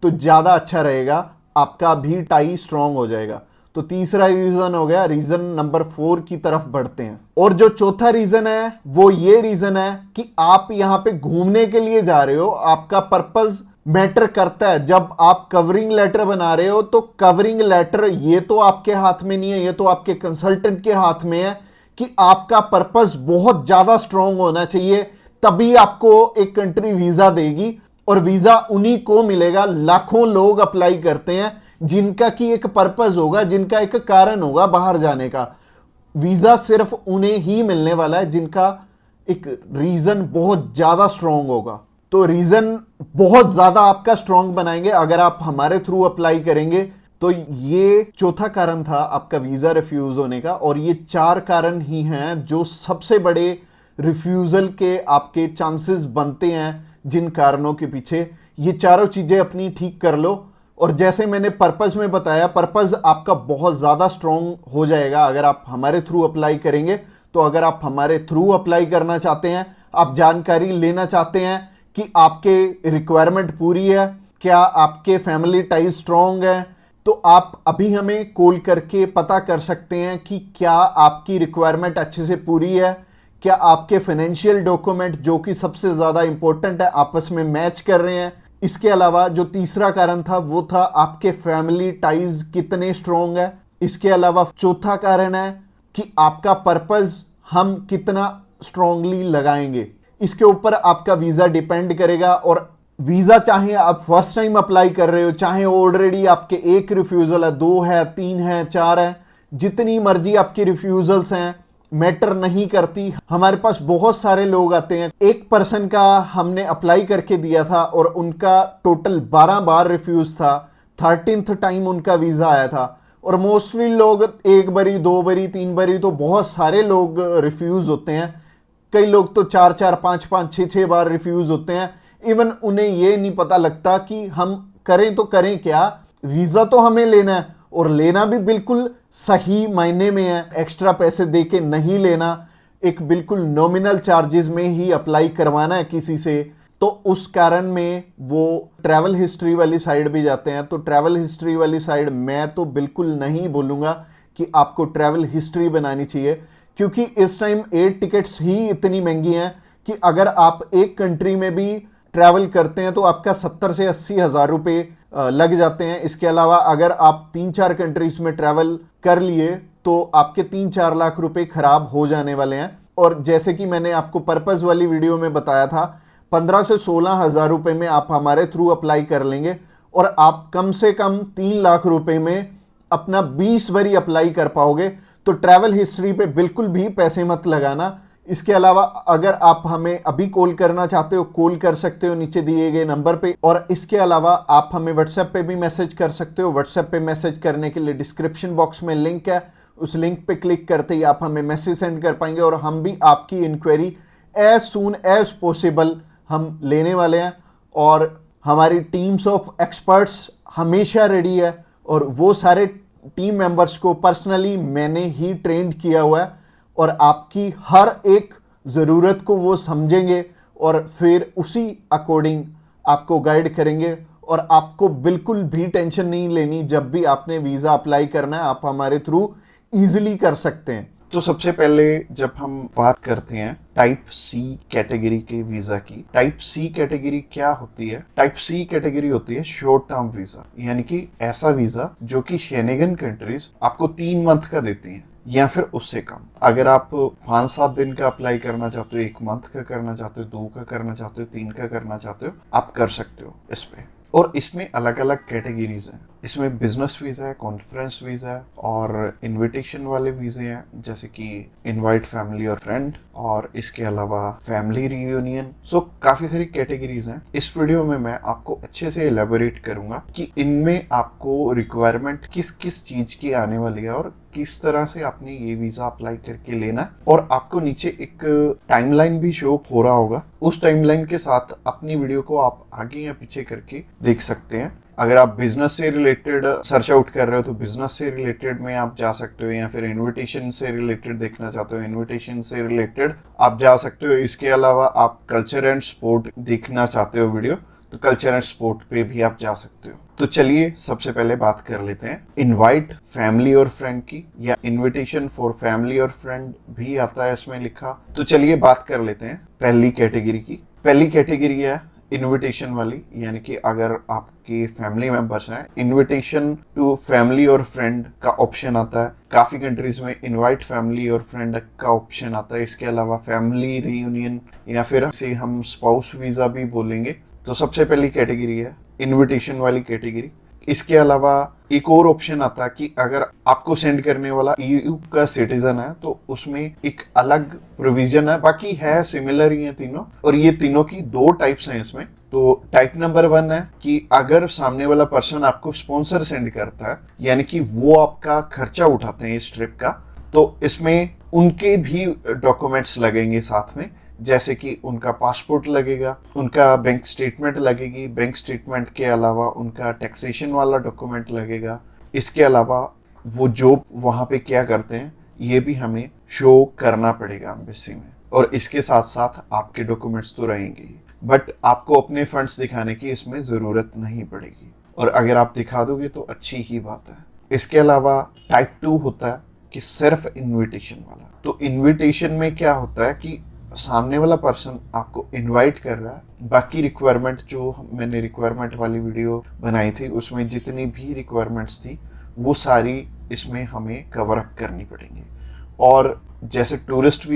Speaker 1: तो ज्यादा अच्छा रहेगा, आपका भी टाई स्ट्रॉन्ग हो जाएगा। तो तीसरा रीजन हो गया। रीजन नंबर 4 की तरफ बढ़ते हैं। और जो चौथा रीजन है वो ये रीजन है कि आप यहां पे घूमने के लिए जा रहे हो, आपका पर्पस मैटर करता है। जब आप कवरिंग लेटर बना रहे हो, तो कवरिंग लेटर ये तो आपके हाथ में नहीं है, ये तो आपके कंसल्टेंट के हाथ में है कि आपका पर्पस बहुत ज्यादा स्ट्रॉन्ग होना चाहिए, तभी आपको एक कंट्री वीजा देगी। और वीजा उन्हीं को मिलेगा, लाखों लोग अप्लाई करते हैं जिनका की एक पर्पस होगा, जिनका एक कारण होगा बाहर जाने का। वीजा सिर्फ उन्हें ही मिलने वाला है जिनका एक रीजन बहुत ज्यादा स्ट्रॉन्ग होगा। तो रीजन बहुत ज्यादा आपका स्ट्रॉन्ग बनाएंगे अगर आप हमारे थ्रू अप्लाई करेंगे। तो ये चौथा कारण था आपका वीजा रिफ्यूज होने का। और ये 4 कारण ही हैं जो सबसे बड़े रिफ्यूजल के आपके चांसेस बनते हैं, जिन कारणों के पीछे। ये चारों चीजें अपनी ठीक कर लो। और जैसे मैंने पर्पस में बताया, पर्पस आपका बहुत ज्यादा स्ट्रॉन्ग हो जाएगा अगर आप हमारे थ्रू अप्लाई करेंगे। तो अगर आप हमारे थ्रू अप्लाई करना चाहते हैं, आप जानकारी लेना चाहते हैं कि आपके रिक्वायरमेंट पूरी है, क्या आपके फैमिली टाइज स्ट्रांग है, तो आप अभी हमें कॉल करके पता कर सकते हैं कि क्या आपकी रिक्वायरमेंट अच्छे से पूरी है, क्या आपके फाइनेंशियल डॉक्यूमेंट जो कि सबसे ज़्यादा इंपॉर्टेंट है आपस में मैच कर रहे हैं। इसके अलावा जो तीसरा कारण था वो था आपके फैमिली टाइज कितने स्ट्रांग है। इसके अलावा चौथा कारण है कि आपका पर्पस हम कितना स्ट्रांगली लगाएंगे। इसके ऊपर आपका वीज़ा डिपेंड करेगा। और वीज़ा चाहे आप फर्स्ट टाइम अप्लाई कर रहे हो, चाहे ऑलरेडी आपके एक रिफ्यूज़ल है, 2 है, 3 है, 4 है, जितनी मर्जी आपकी रिफ्यूज़ल्स हैं, मैटर नहीं करती। हमारे पास बहुत सारे लोग आते हैं, एक पर्सन का हमने अप्लाई करके दिया था और उनका टोटल 12 बार रिफ्यूज़ था, 13th टाइम उनका वीज़ा आया था। और मोस्टली लोग एक बारी, 2 बारी, 3 बारी, तो बहुत सारे लोग रिफ्यूज़ होते हैं। कई लोग तो 4-4, 5-5, 6-6 बार रिफ्यूज़ होते हैं। इवन उन्हें ये नहीं पता लगता कि हम करें तो करें क्या। वीज़ा तो हमें लेना है और लेना भी बिल्कुल सही मायने में है, एक्स्ट्रा पैसे दे के नहीं लेना, एक बिल्कुल नॉमिनल चार्जेस में ही अप्लाई करवाना है किसी से। तो उस कारण में वो ट्रैवल हिस्ट्री वाली साइड भी जाते हैं। तो ट्रैवल हिस्ट्री वाली साइड मैं तो बिल्कुल नहीं बोलूँगा कि आपको ट्रैवल हिस्ट्री बनानी चाहिए, क्योंकि इस टाइम एयर टिकट्स ही इतनी महंगी हैं कि अगर आप एक कंट्री में भी ट्रैवल करते हैं तो आपका 70 से 80 हज़ार रुपये लग जाते हैं। इसके अलावा अगर आप 3-4 कंट्रीज में ट्रैवल कर लिए तो आपके 3-4 लाख रुपए खराब हो जाने वाले हैं। और जैसे कि मैंने आपको पर्पस वाली वीडियो में बताया था, 15 से 16 हज़ार रुपये में आप हमारे थ्रू अप्लाई कर लेंगे और आप कम से कम 3 लाख रुपए में अपना 20 बारी अप्लाई कर पाओगे। तो ट्रैवल हिस्ट्री पे बिल्कुल भी पैसे मत लगाना। इसके अलावा अगर आप हमें अभी कॉल करना चाहते हो, कॉल कर सकते हो नीचे दिए गए नंबर पे। और इसके अलावा आप हमें व्हाट्सएप पे भी मैसेज कर सकते हो। व्हाट्सएप पे मैसेज करने के लिए डिस्क्रिप्शन बॉक्स में लिंक है, उस लिंक पे क्लिक करते ही आप हमें मैसेज सेंड कर पाएंगे और हम भी आपकी inquiry as soon as possible हम लेने वाले हैं। और हमारी टीम्स ऑफ एक्सपर्ट्स हमेशा रेडी है और वो सारे टीम मेंबर्स को पर्सनली मैंने ही ट्रेंड किया हुआ है और आपकी हर एक ज़रूरत को वो समझेंगे और फिर उसी अकॉर्डिंग आपको गाइड करेंगे। और आपको बिल्कुल भी टेंशन नहीं लेनी, जब भी आपने वीज़ा अप्लाई करना है आप हमारे थ्रू ईजिली कर सकते हैं। तो सबसे पहले जब हम बात करते हैं टाइप सी कैटेगरी के वीजा की, टाइप सी कैटेगरी क्या होती है? टाइप सी कैटेगरी होती है शॉर्ट टर्म वीजा, यानी कि ऐसा वीजा जो कि शेनेगन कंट्रीज आपको 3 मंथ का देती हैं या फिर उससे कम। अगर आप 5-7 दिन का अप्लाई करना चाहते हो, 1 मंथ का करना चाहते हो, 2 का करना चाहते हो, 3 का करना चाहते हो, आप कर सकते हो इस पे। और इसमें अलग अलग कैटेगरीज हैं। इसमें बिजनेस वीज़ा है, कॉन्फ्रेंस वीज़ा है और इनविटेशन वाले वीज़े हैं, जैसे कि इनवाइट फैमिली और फ्रेंड, और इसके अलावा फैमिली रियूनियन। सो काफ़ी सारी कैटेगरीज हैं। इस वीडियो में मैं आपको अच्छे से एलेबोरेट करूंगा कि इनमें आपको रिक्वायरमेंट किस किस चीज़ की आने वाली है और किस तरह से आपने ये वीज़ा अप्लाई करके लेना है। और आपको नीचे एक टाइमलाइन भी शो हो रहा होगा, उस टाइमलाइन के साथ अपनी वीडियो को आप आगे या पीछे करके देख सकते हैं। अगर आप बिजनेस से रिलेटेड सर्च आउट कर रहे हो तो बिजनेस से रिलेटेड में आप जा सकते हो, या फिर इनविटेशन से रिलेटेड देखना चाहते हो इनविटेशन से रिलेटेड आप जा सकते हो। इसके अलावा आप कल्चर एंड स्पोर्ट देखना चाहते हो वीडियो, तो कल्चर एंड स्पोर्ट पे भी आप जा सकते हो। तो चलिए सबसे पहले बात कर लेते हैं इनवाइट फैमिली और फ्रेंड की, या इनविटेशन फॉर फैमिली और फ्रेंड भी आता है इसमें लिखा। तो चलिए बात कर लेते हैं पहली कैटेगरी की। पहली कैटेगरी है इनविटेशन वाली, यानी कि अगर आपके फैमिली मेंबर्स हैं, इनविटेशन टू फैमिली और फ्रेंड का ऑप्शन आता है। काफी कंट्रीज में इनवाइट फैमिली और फ्रेंड का ऑप्शन आता है। इसके अलावा फैमिली रियूनियन, या फिर इसे हम स्पाउस वीजा भी बोलेंगे। तो सबसे पहली कैटेगरी है इनविटेशन वाली कैटेगरी। इसके अलावा एक और ऑप्शन आता है कि अगर आपको सेंड करने वाला ईयू का सिटीजन है तो उसमें एक अलग प्रोविजन है, बाकी है सिमिलर ही है तीनों। और ये तीनों की 2 टाइप्स हैं इसमें। तो टाइप नंबर 1 है कि अगर सामने वाला पर्सन आपको स्पॉन्सर सेंड करता है, यानी कि वो आपका खर्चा उठाते हैं इस ट्रिप का, तो इसमें उनके भी डॉक्यूमेंट्स लगेंगे साथ में, जैसे कि उनका पासपोर्ट लगेगा, उनका बैंक स्टेटमेंट लगेगी, बैंक स्टेटमेंट के अलावा उनका टैक्सेशन वाला डॉक्यूमेंट लगेगा। इसके अलावा वो जॉब वहाँ पे क्या करते हैं ये भी हमें शो करना पड़ेगा एम्बेसी में। और इसके साथ साथ आपके डॉक्यूमेंट्स तो रहेंगे ही। बट आपको अपने फंड्स दिखाने की इसमें ज़रूरत नहीं पड़ेगी, और अगर आप दिखा दोगे तो अच्छी ही बात है। इसके अलावा टाइप 2 होता है कि सिर्फ इनविटेशन वाला। तो इनविटेशन में क्या होता है कि सामने वाला पर्सन आपको इनवाइट कर रहा है, बाकी रिक्वायरमेंट जो मैंने रिक्वायरमेंट वाली वीडियो बनाई थी उसमें जितनी भी रिक्वायरमेंट्स थी वो सारी इसमें हमें कवर अप करनी पड़ेंगी। और जैसे टूरिस्ट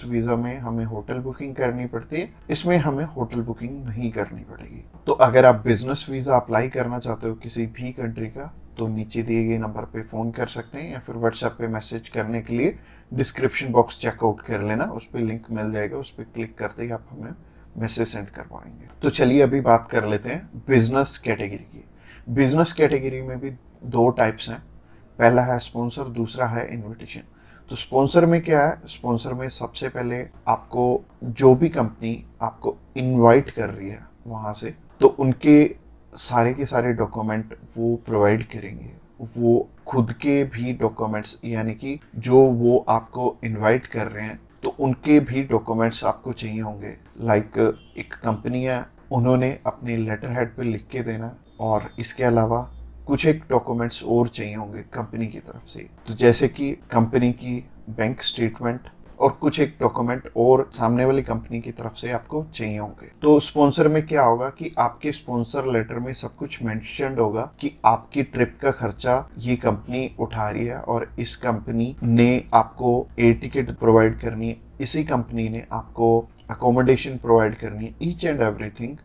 Speaker 1: वीज़ा में हमें होटल बुकिंग करनी पड़ती है, इसमें हमें होटल बुकिंग नहीं करनी पड़ेगी। तो अगर आप बिजनेस वीज़ा अप्लाई करना चाहते हो किसी भी कंट्री का, तो नीचे दिए गए नंबर पे फ़ोन कर सकते हैं, या फिर व्हाट्सएप पे मैसेज करने के लिए डिस्क्रिप्शन बॉक्स चेकआउट कर लेना, उस पर लिंक मिल जाएगा, उस पर क्लिक करते ही आप हमें मैसेज सेंड कर पाएंगे। तो चलिए अभी बात कर लेते हैं बिजनेस कैटेगरी की। बिजनेस कैटेगरी में भी 2 टाइप्स हैं, पहला है स्पॉन्सर, दूसरा है इनविटेशन। तो स्पॉन्सर में क्या है, स्पॉन्सर में सबसे पहले आपको जो भी कंपनी आपको इनवाइट कर रही है वहाँ से, तो उनके सारे के सारे डॉक्यूमेंट वो प्रोवाइड करेंगे। वो खुद के भी डॉक्यूमेंट्स, यानी कि जो वो आपको इनवाइट कर रहे हैं तो उनके भी डॉक्यूमेंट्स आपको चाहिए होंगे। लाइक एक कंपनी है, उन्होंने अपने लेटर हेड पे लिख के देना, और इसके अलावा कुछ एक डॉक्यूमेंट्स और चाहिए होंगे कंपनी की तरफ से। तो जैसे कि कंपनी की बैंक स्टेटमेंट और कुछ एक डॉक्यूमेंट और सामने वाली कंपनी की तरफ से आपको चाहिए होंगे। तो स्पॉन्सर में क्या होगा कि आपके स्पॉन्सर लेटर में सब कुछ मेंशन्ड होगा कि आपकी ट्रिप का खर्चा ये कंपनी उठा रही है, और इस कंपनी ने आपको एयर टिकट प्रोवाइड करनी है, इसी कंपनी ने आपको अकोमोडेशन प्रोवाइड करनी है, ईच एंड एवरीथिंग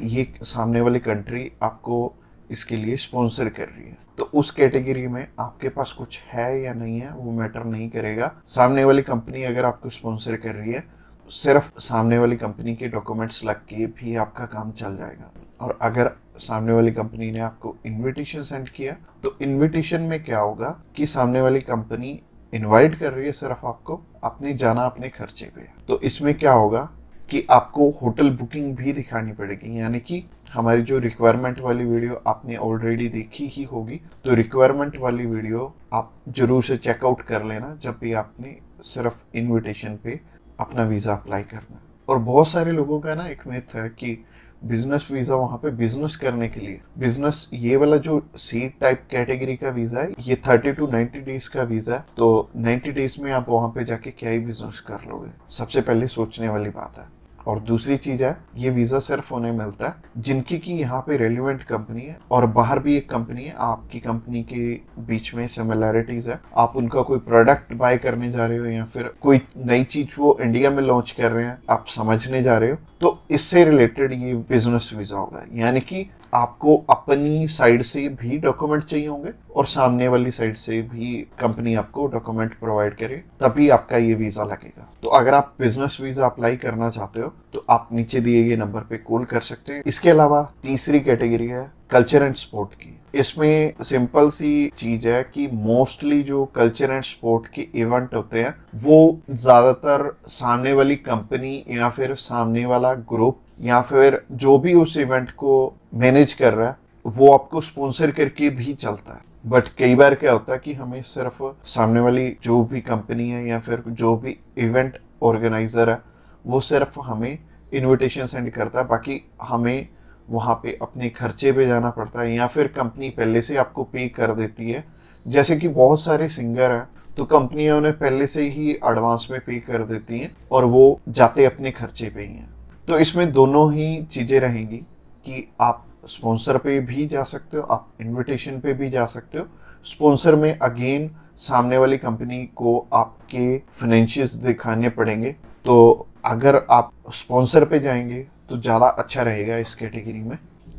Speaker 1: ये सामने वाली कंट्री आपको इसके लिए स्पॉन्सर कर रही है। तो उस कैटेगरी में आपके पास कुछ है या नहीं है वो मैटर नहीं करेगा। सामने वाली कंपनी अगर आपको स्पॉन्सर कर रही है, सिर्फ सामने वाली कंपनी के डॉक्यूमेंट्स लग के भी आपका काम चल जाएगा। और अगर सामने वाली कंपनी ने आपको इनविटेशन सेंड किया, तो इनविटेशन में क्या होगा कि सामने वाली कंपनी इनवाइट कर रही है सिर्फ आपको, अपने जाना अपने खर्चे पे। तो इसमें क्या होगा कि आपको होटल बुकिंग भी दिखानी पड़ेगी, यानी कि हमारी जो रिक्वायरमेंट वाली वीडियो आपने ऑलरेडी देखी ही होगी, तो रिक्वायरमेंट वाली वीडियो आप जरूर से चेकआउट कर लेना जब भी आपने सिर्फ इनविटेशन पे अपना वीज़ा अप्लाई करना। और बहुत सारे लोगों का ना एक मिथ है कि बिजनेस वीज़ा वहाँ पे बिजनेस करने के लिए, बिजनेस ये वाला जो सी टाइप कैटेगरी का वीज़ा है ये 30 to 90 डेज का वीज़ा है। तो 90 डेज में आप वहाँ पे जाके क्या ही बिजनेस कर लोगे, सबसे पहले सोचने वाली बात है। और दूसरी चीज है, ये वीजा सिर्फ उन्हें मिलता है जिनकी की यहाँ पे रेलिवेंट कंपनी है, और बाहर भी एक कंपनी है, आपकी कंपनी के बीच में सिमिलैरिटीज है, आप उनका कोई प्रोडक्ट बाय करने जा रहे हो या फिर कोई नई चीज वो इंडिया में लॉन्च कर रहे हैं आप समझने जा रहे हो, तो इससे रिलेटेड ये बिजनेस वीजा होगा। यानी कि आपको अपनी साइड से भी डॉक्यूमेंट चाहिए होंगे और सामने वाली साइड से भी कंपनी आपको डॉक्यूमेंट प्रोवाइड करे, तभी आपका ये वीजा लगेगा। तो अगर आप बिजनेस वीजा अप्लाई करना चाहते हो तो आप नीचे दिए गए नंबर पे कॉल कर सकते हैं। इसके अलावा तीसरी कैटेगरी है कल्चर एंड स्पोर्ट की। इसमें सिंपल सी चीज है कि मोस्टली जो कल्चर एंड स्पोर्ट के इवेंट होते हैं वो ज्यादातर सामने वाली कंपनी या फिर सामने वाला ग्रुप या फिर जो भी उस इवेंट को मैनेज कर रहा है वो आपको स्पॉन्सर करके भी चलता है। बट कई बार क्या होता है कि हमें सिर्फ सामने वाली जो भी कंपनी है या फिर जो भी इवेंट ऑर्गेनाइजर है वो सिर्फ हमें इनविटेशन सेंड करता है, बाकी हमें वहाँ पे अपने खर्चे पे जाना पड़ता है, या फिर कंपनी पहले से आपको पे कर देती है। जैसे कि बहुत सारे सिंगर हैं तो कंपनियां उन्हें पहले से ही एडवांस में पे कर देती हैं और वो जाते अपने खर्चे पे ही हैं। तो इसमें दोनों ही चीज़ें रहेंगी कि आप स्पॉन्सर पे भी जा सकते हो, आप इनविटेशन पे भी जा सकते हो। स्पॉन्सर में अगेन सामने वाली कंपनी को आपके फाइनेंशियल्स दिखाने पड़ेंगे, तो अगर आप स्पॉन्सर पे जाएंगे तो ज़्यादा अच्छा रहेगा इस कैटेगरी में।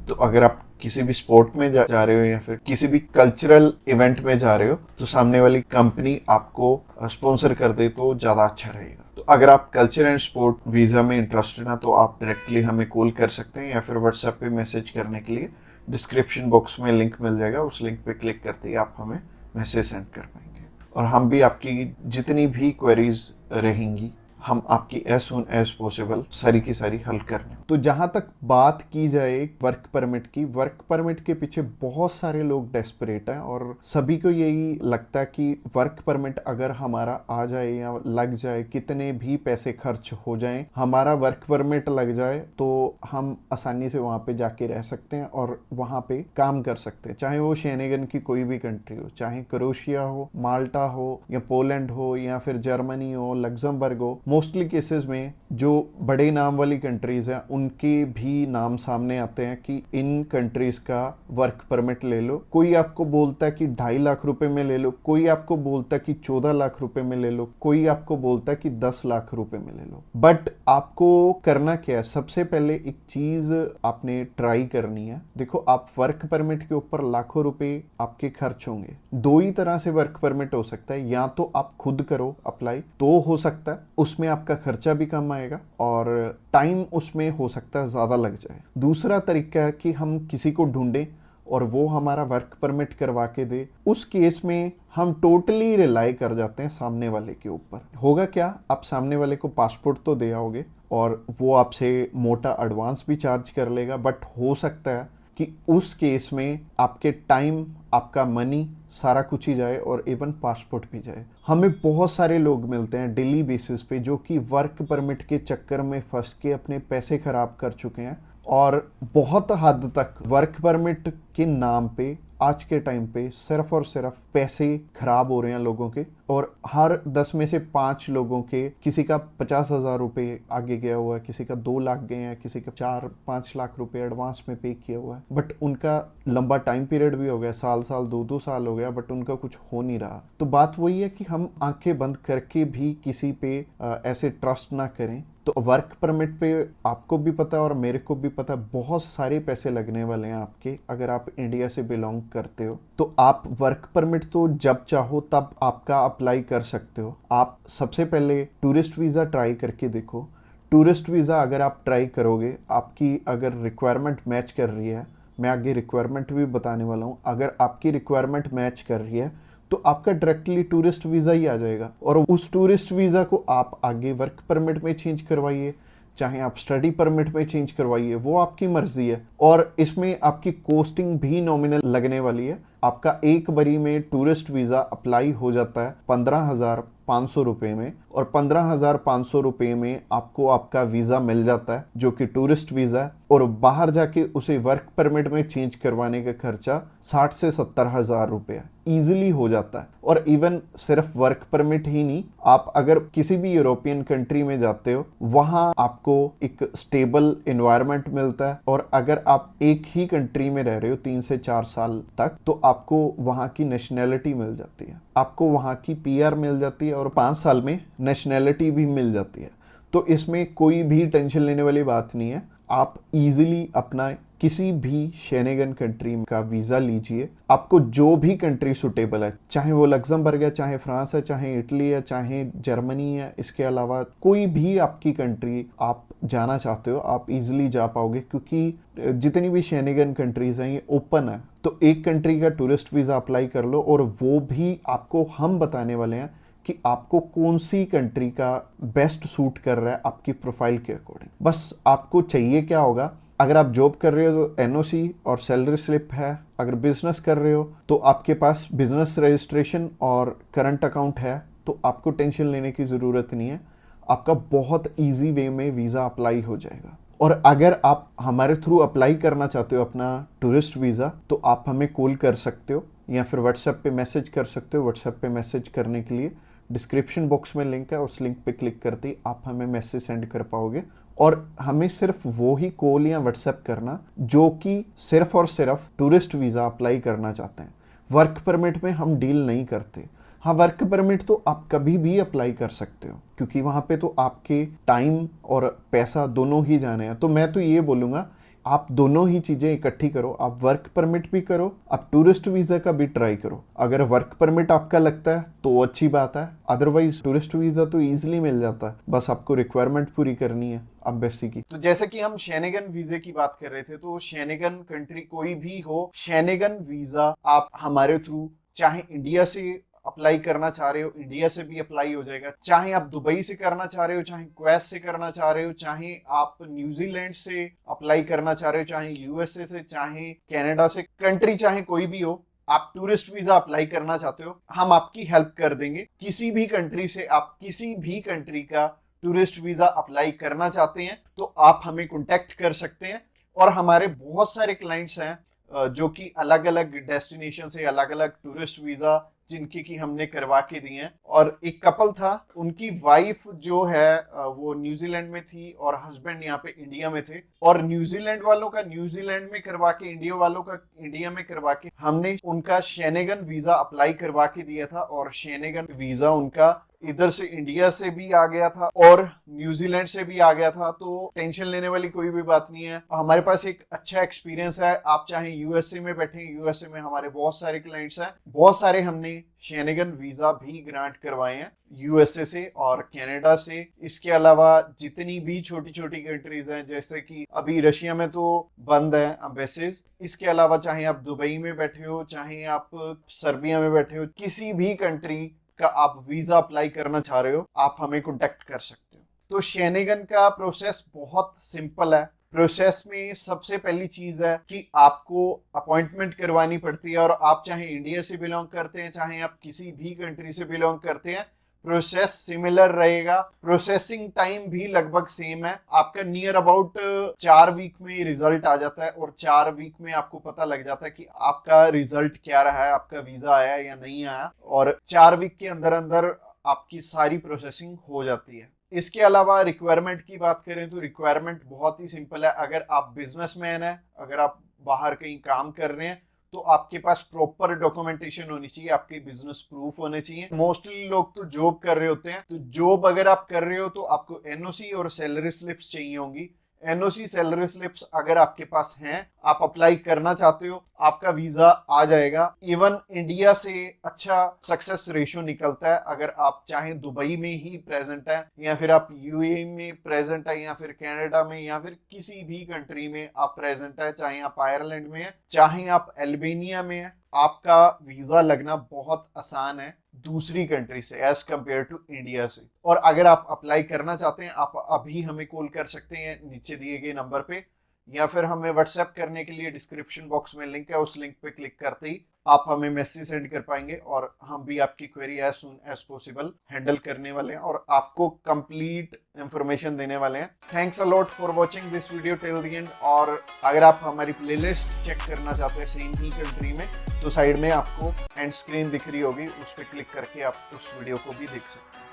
Speaker 1: तो अगर आप किसी भी स्पोर्ट में जा रहे हो या फिर किसी भी कल्चरल इवेंट में जा रहे हो तो सामने वाली कंपनी आपको स्पॉन्सर कर दे तो ज़्यादा अच्छा रहेगा। तो अगर आप कल्चर एंड स्पोर्ट वीज़ा में इंटरेस्टेड हैं तो आप डायरेक्टली हमें कॉल कर सकते हैं, या फिर व्हाट्सएप पे मैसेज करने के लिए डिस्क्रिप्शन बॉक्स में लिंक मिल जाएगा, उस लिंक पे क्लिक करते ही आप हमें मैसेज सेंड कर पाएंगे। और हम भी आपकी जितनी भी क्वेरीज रहेंगी हम आपकी एज सुन एज पॉसिबल सारी की सारी हल कर लें। तो जहां तक बात की जाए वर्क परमिट की, वर्क परमिट के पीछे बहुत सारे लोग डेस्परेट हैं और सभी को यही लगता है कि वर्क परमिट अगर हमारा आ जाए या लग जाए, कितने भी पैसे खर्च हो जाएं, हमारा वर्क परमिट लग जाए तो हम आसानी से वहां पे जाके रह सकते हैं और वहां पे काम कर सकते हैं, चाहे वो शेनेगन की कोई भी कंट्री हो, चाहे क्रोएशिया हो, माल्टा हो या पोलैंड हो या फिर जर्मनी हो, लग्जमबर्ग हो। मोस्टली केसेस में जो बड़े नाम वाली कंट्रीज हैं उनके भी नाम सामने आते हैं कि इन कंट्रीज का वर्क परमिट ले लो। कोई आपको बोलता है कि 2.5 लाख रुपए में ले लो, कोई आपको बोलता है कि 14 लाख रुपए में ले लो, कोई आपको बोलता है कि 10 लाख रुपए में ले लो। बट आपको करना क्या है, सबसे पहले एक चीज आपने ट्राई करनी है। देखो, आप वर्क परमिट के ऊपर लाखों रुपए आपके खर्च होंगे। दो ही तरह से वर्क परमिट हो सकता है, या तो आप खुद करो अप्लाई, तो हो सकता है उसमें आपका खर्चा भी कम आएगा और टाइम उसमें हो सकता है ज्यादा लग जाए। दूसरा तरीका है कि हम किसी को ढूंढें और वो हमारा वर्क परमिट करवा के दे। उस केस में हम टोटली रिलाई कर जाते हैं सामने वाले के ऊपर। होगा क्या, आप सामने वाले को पासपोर्ट तो दे आओगे और वो आपसे मोटा एडवांस भी चार्ज कर लेगा, बट हो सकता है कि उस केस में आपके टाइम, आपका मनी, सारा कुछ ही जाए और इवन पासपोर्ट भी जाए। हमें बहुत सारे लोग मिलते हैं डेली बेसिस पे जो कि वर्क परमिट के चक्कर में फंस के अपने पैसे खराब कर चुके हैं और बहुत हद तक वर्क परमिट के नाम पे आज के टाइम पे सिर्फ और सिर्फ पैसे खराब हो रहे हैं लोगों के। और हर 10 में से 5 लोगों के किसी का 50,000 रुपए आगे गया हुआ है, किसी का 2 लाख गए हैं, किसी का 4-5 लाख रुपए एडवांस में पे किया हुआ है। बट उनका लंबा टाइम पीरियड भी हो गया, साल 2-2 साल हो गया, बट उनका कुछ हो नहीं रहा। तो बात वही है कि हम आंखें बंद करके भी किसी पे ऐसे ट्रस्ट ना करें। तो वर्क परमिट पे आपको भी पता है और मेरे को भी पता है बहुत सारे पैसे लगने वाले हैं आपके, अगर आप इंडिया से बिलोंग करते हो। तो आप वर्क परमिट तो जब चाहो तब आपका अप्लाई कर सकते हो। आप सबसे पहले टूरिस्ट वीज़ा ट्राई करके देखो। टूरिस्ट वीज़ा अगर आप ट्राई करोगे, आपकी अगर रिक्वायरमेंट मैच कर रही है, मैं आगे रिक्वायरमेंट भी बताने वाला हूँ, अगर आपकी रिक्वायरमेंट मैच कर रही है तो आपका डायरेक्टली टूरिस्ट वीज़ा ही आ जाएगा और उस टूरिस्ट वीज़ा को आप आगे वर्क परमिट में चेंज करवाइए, चाहे आप स्टडी परमिट में चेंज करवाइए, वो आपकी मर्जी है। और इसमें आपकी कॉस्टिंग भी नॉमिनल लगने वाली है। आपका एक बारी में टूरिस्ट वीज़ा अप्लाई हो जाता है 15,500 रुपये में, और 15,500 रुपये में आपको आपका वीज़ा मिल जाता है जो कि टूरिस्ट वीज़ा है। और बाहर जाके उसे वर्क परमिट में चेंज करवाने का खर्चा 60 से 70,000 रुपये ईजिली हो जाता है। और इवन सिर्फ वर्क परमिट ही नहीं, आप अगर किसी भी यूरोपियन कंट्री में जाते हो, वहां आपको एक स्टेबल एनवायरनमेंट मिलता है। और अगर आप एक ही कंट्री में रह रहे हो 3 से 4 साल तक, तो आपको वहां की नेशनैलिटी मिल जाती है, आपको वहां की पीआर मिल जाती है और 5 साल में नेशनैलिटी भी मिल जाती है। तो इसमें कोई भी टेंशन लेने वाली बात नहीं है। आप इजीली अपना किसी भी शेनेगन कंट्री का वीज़ा लीजिए। आपको जो भी कंट्री सुटेबल है, चाहे वो लग्जमबर्ग है, चाहे फ्रांस है, चाहे इटली है, चाहे जर्मनी है, इसके अलावा कोई भी आपकी कंट्री आप जाना चाहते हो, आप इजीली जा पाओगे, क्योंकि जितनी भी शेनेगन कंट्रीज हैं ये ओपन है। तो एक कंट्री का टूरिस्ट वीज़ा अप्लाई कर लो और वो भी आपको हम बताने वाले हैं कि आपको कौन सी कंट्री का बेस्ट सूट कर रहा है आपकी प्रोफाइल के अकॉर्डिंग। बस आपको चाहिए क्या होगा, अगर आप जॉब कर रहे हो तो एनओसी और सैलरी स्लिप है, अगर बिजनेस कर रहे हो तो आपके पास बिजनेस रजिस्ट्रेशन और करंट अकाउंट है, तो आपको टेंशन लेने की ज़रूरत नहीं है। आपका बहुत ईजी वे में वीज़ा अप्लाई हो जाएगा। और अगर आप हमारे थ्रू अप्लाई करना चाहते हो अपना टूरिस्ट वीज़ा, तो आप हमें कॉल कर सकते हो या फिर व्हाट्सएप पे मैसेज कर सकते हो। व्हाट्सएप पे मैसेज करने के लिए डिस्क्रिप्शन बॉक्स में लिंक है, उस लिंक पे क्लिक करते ही आप हमें मैसेज सेंड कर पाओगे। और हमें सिर्फ वो ही कॉल या व्हाट्सएप करना जो कि सिर्फ और सिर्फ टूरिस्ट वीज़ा अप्लाई करना चाहते हैं। वर्क परमिट में हम डील नहीं करते। हाँ, वर्क परमिट तो आप कभी भी अप्लाई कर सकते हो, क्योंकि वहाँ पे तो आपके टाइम और पैसा दोनों ही जाने हैं। तो मैं तो ये बोलूँगा, आप दोनों ही चीज़ें इकट्ठी करो। आप वर्क परमिट भी करो, आप टूरिस्ट वीज़ा का भी ट्राई करो। अगर वर्क परमिट आपका लगता है तो अच्छी बात है, अदरवाइज टूरिस्ट वीज़ा तो ईजिली मिल जाता है, बस आपको रिक्वायरमेंट पूरी करनी है एम्बेसी की। तो जैसे कि हम शेनेगन वीजे की बात कर रहे थे, तो शेनेगन कंट्री कोई भी हो, शेनेगन वीज़ा आप हमारे थ्रू चाहे इंडिया से अप्लाई करना चाह रहे हो इंडिया से भी अप्लाई हो जाएगा। चाहे आप दुबई से करना चाह रहे हो, चाहे क्वेत से करना चाह रहे हो, चाहे आप न्यूजीलैंड से अप्लाई करना चाह रहे हो, चाहे यूएसए से, चाहे कनाडा से, कंट्री चाहे कोई भी हो, आप टूरिस्ट वीजा अप्लाई करना चाहते हो, हम आपकी हेल्प कर देंगे। किसी भी कंट्री से आप किसी भी कंट्री का टूरिस्ट वीजा अप्लाई करना चाहते हैं तो आप हमें कांटेक्ट कर सकते हैं। और हमारे बहुत सारे क्लाइंट्स हैं जो कि अलग अलग डेस्टिनेशन से अलग अलग टूरिस्ट वीजा जिनके की हमने करवा के दिए हैं। और एक कपल था, उनकी वाइफ जो है वो न्यूजीलैंड में थी और हस्बैंड यहाँ पे इंडिया में थे, और न्यूजीलैंड वालों का न्यूजीलैंड में करवा के, इंडिया वालों का इंडिया में करवा के हमने उनका शेनेगन वीजा अप्लाई करवा के दिया था। और शेनेगन वीजा उनका इधर से इंडिया से भी आ गया था और न्यूजीलैंड से भी आ गया था, तो टेंशन लेने वाली कोई भी बात नहीं है। हमारे पास एक अच्छा एक्सपीरियंस है। आप चाहे यूएसए में बैठे, यूएसए में हमारे बहुत सारे क्लाइंट्स हैं, बहुत सारे हमने शेनेगन वीजा भी ग्रांट करवाए हैं यूएसए से और कनाडा से। इसके अलावा जितनी भी छोटी छोटी कंट्रीज हैं, जैसे कि अभी रशिया में तो बंद है एम्बेसीज, इसके अलावा चाहे आप दुबई में बैठे हो, चाहे आप सर्बिया में बैठे हो, किसी भी कंट्री का आप वीजा अप्लाई करना चाह रहे हो, आप हमें कांटेक्ट कर सकते हो। तो शेनेगन का प्रोसेस बहुत सिंपल है। प्रोसेस में सबसे पहली चीज है कि आपको अपॉइंटमेंट करवानी पड़ती है। और आप चाहे इंडिया से बिलोंग करते हैं, चाहे आप किसी भी कंट्री से बिलोंग करते हैं, प्रोसेस सिमिलर रहेगा। प्रोसेसिंग टाइम भी लगभग सेम है। आपका नियर अबाउट 4 वीक में रिजल्ट आ जाता है और 4 वीक में आपको पता लग जाता है कि आपका रिजल्ट क्या रहा है, आपका वीजा आया या नहीं आया। और 4 वीक के अंदर अंदर आपकी सारी प्रोसेसिंग हो जाती है। इसके अलावा रिक्वायरमेंट की बात करें तो रिक्वायरमेंट बहुत ही सिंपल है। अगर आप बिजनेसमैन हैं, अगर आप बाहर कहीं काम कर रहे हैं, तो आपके पास प्रॉपर डॉक्यूमेंटेशन होनी चाहिए, आपके बिजनेस प्रूफ होने चाहिए। मोस्टली लोग तो जॉब कर रहे होते हैं, तो जॉब अगर आप कर रहे हो तो आपको एनओसी और सैलरी स्लिप्स चाहिए होंगी। एनओसी सैलरी स्लिप्स अगर आपके पास हैं, आप अप्लाई करना चाहते हो, आपका वीजा आ जाएगा। इवन इंडिया से अच्छा सक्सेस रेशियो निकलता है। अगर आप चाहे दुबई में ही प्रेजेंट है, या फिर आप यूएई में प्रेजेंट है, या फिर कनाडा में, या फिर किसी भी कंट्री में आप प्रेजेंट है, चाहे आप आयरलैंड में है, चाहे आप अल्बानिया में है, आपका वीजा लगना बहुत आसान है दूसरी कंट्री से एज कंपेयर टू इंडिया से। और अगर आप अप्लाई करना चाहते हैं, आप अभी हमें कॉल कर सकते हैं नीचे दिए गए नंबर पे, या फिर हमें व्हाट्सएप करने के लिए डिस्क्रिप्शन बॉक्स में लिंक है, उस लिंक पे क्लिक करते ही आप हमें मैसेज सेंड कर पाएंगे और हम भी आपकी query as soon as possible handle करने वाले हैं और आपको कंप्लीट इंफॉर्मेशन देने वाले हैं। Thanks a lot for watching this video till the end. और अगर आप हमारी प्लेलिस्ट चेक करना चाहते हैं सेम ही कंट्री में, तो साइड में आपको एंड स्क्रीन दिख रही होगी, उस पर क्लिक करके आप उस वीडियो को भी देख सकते हैं।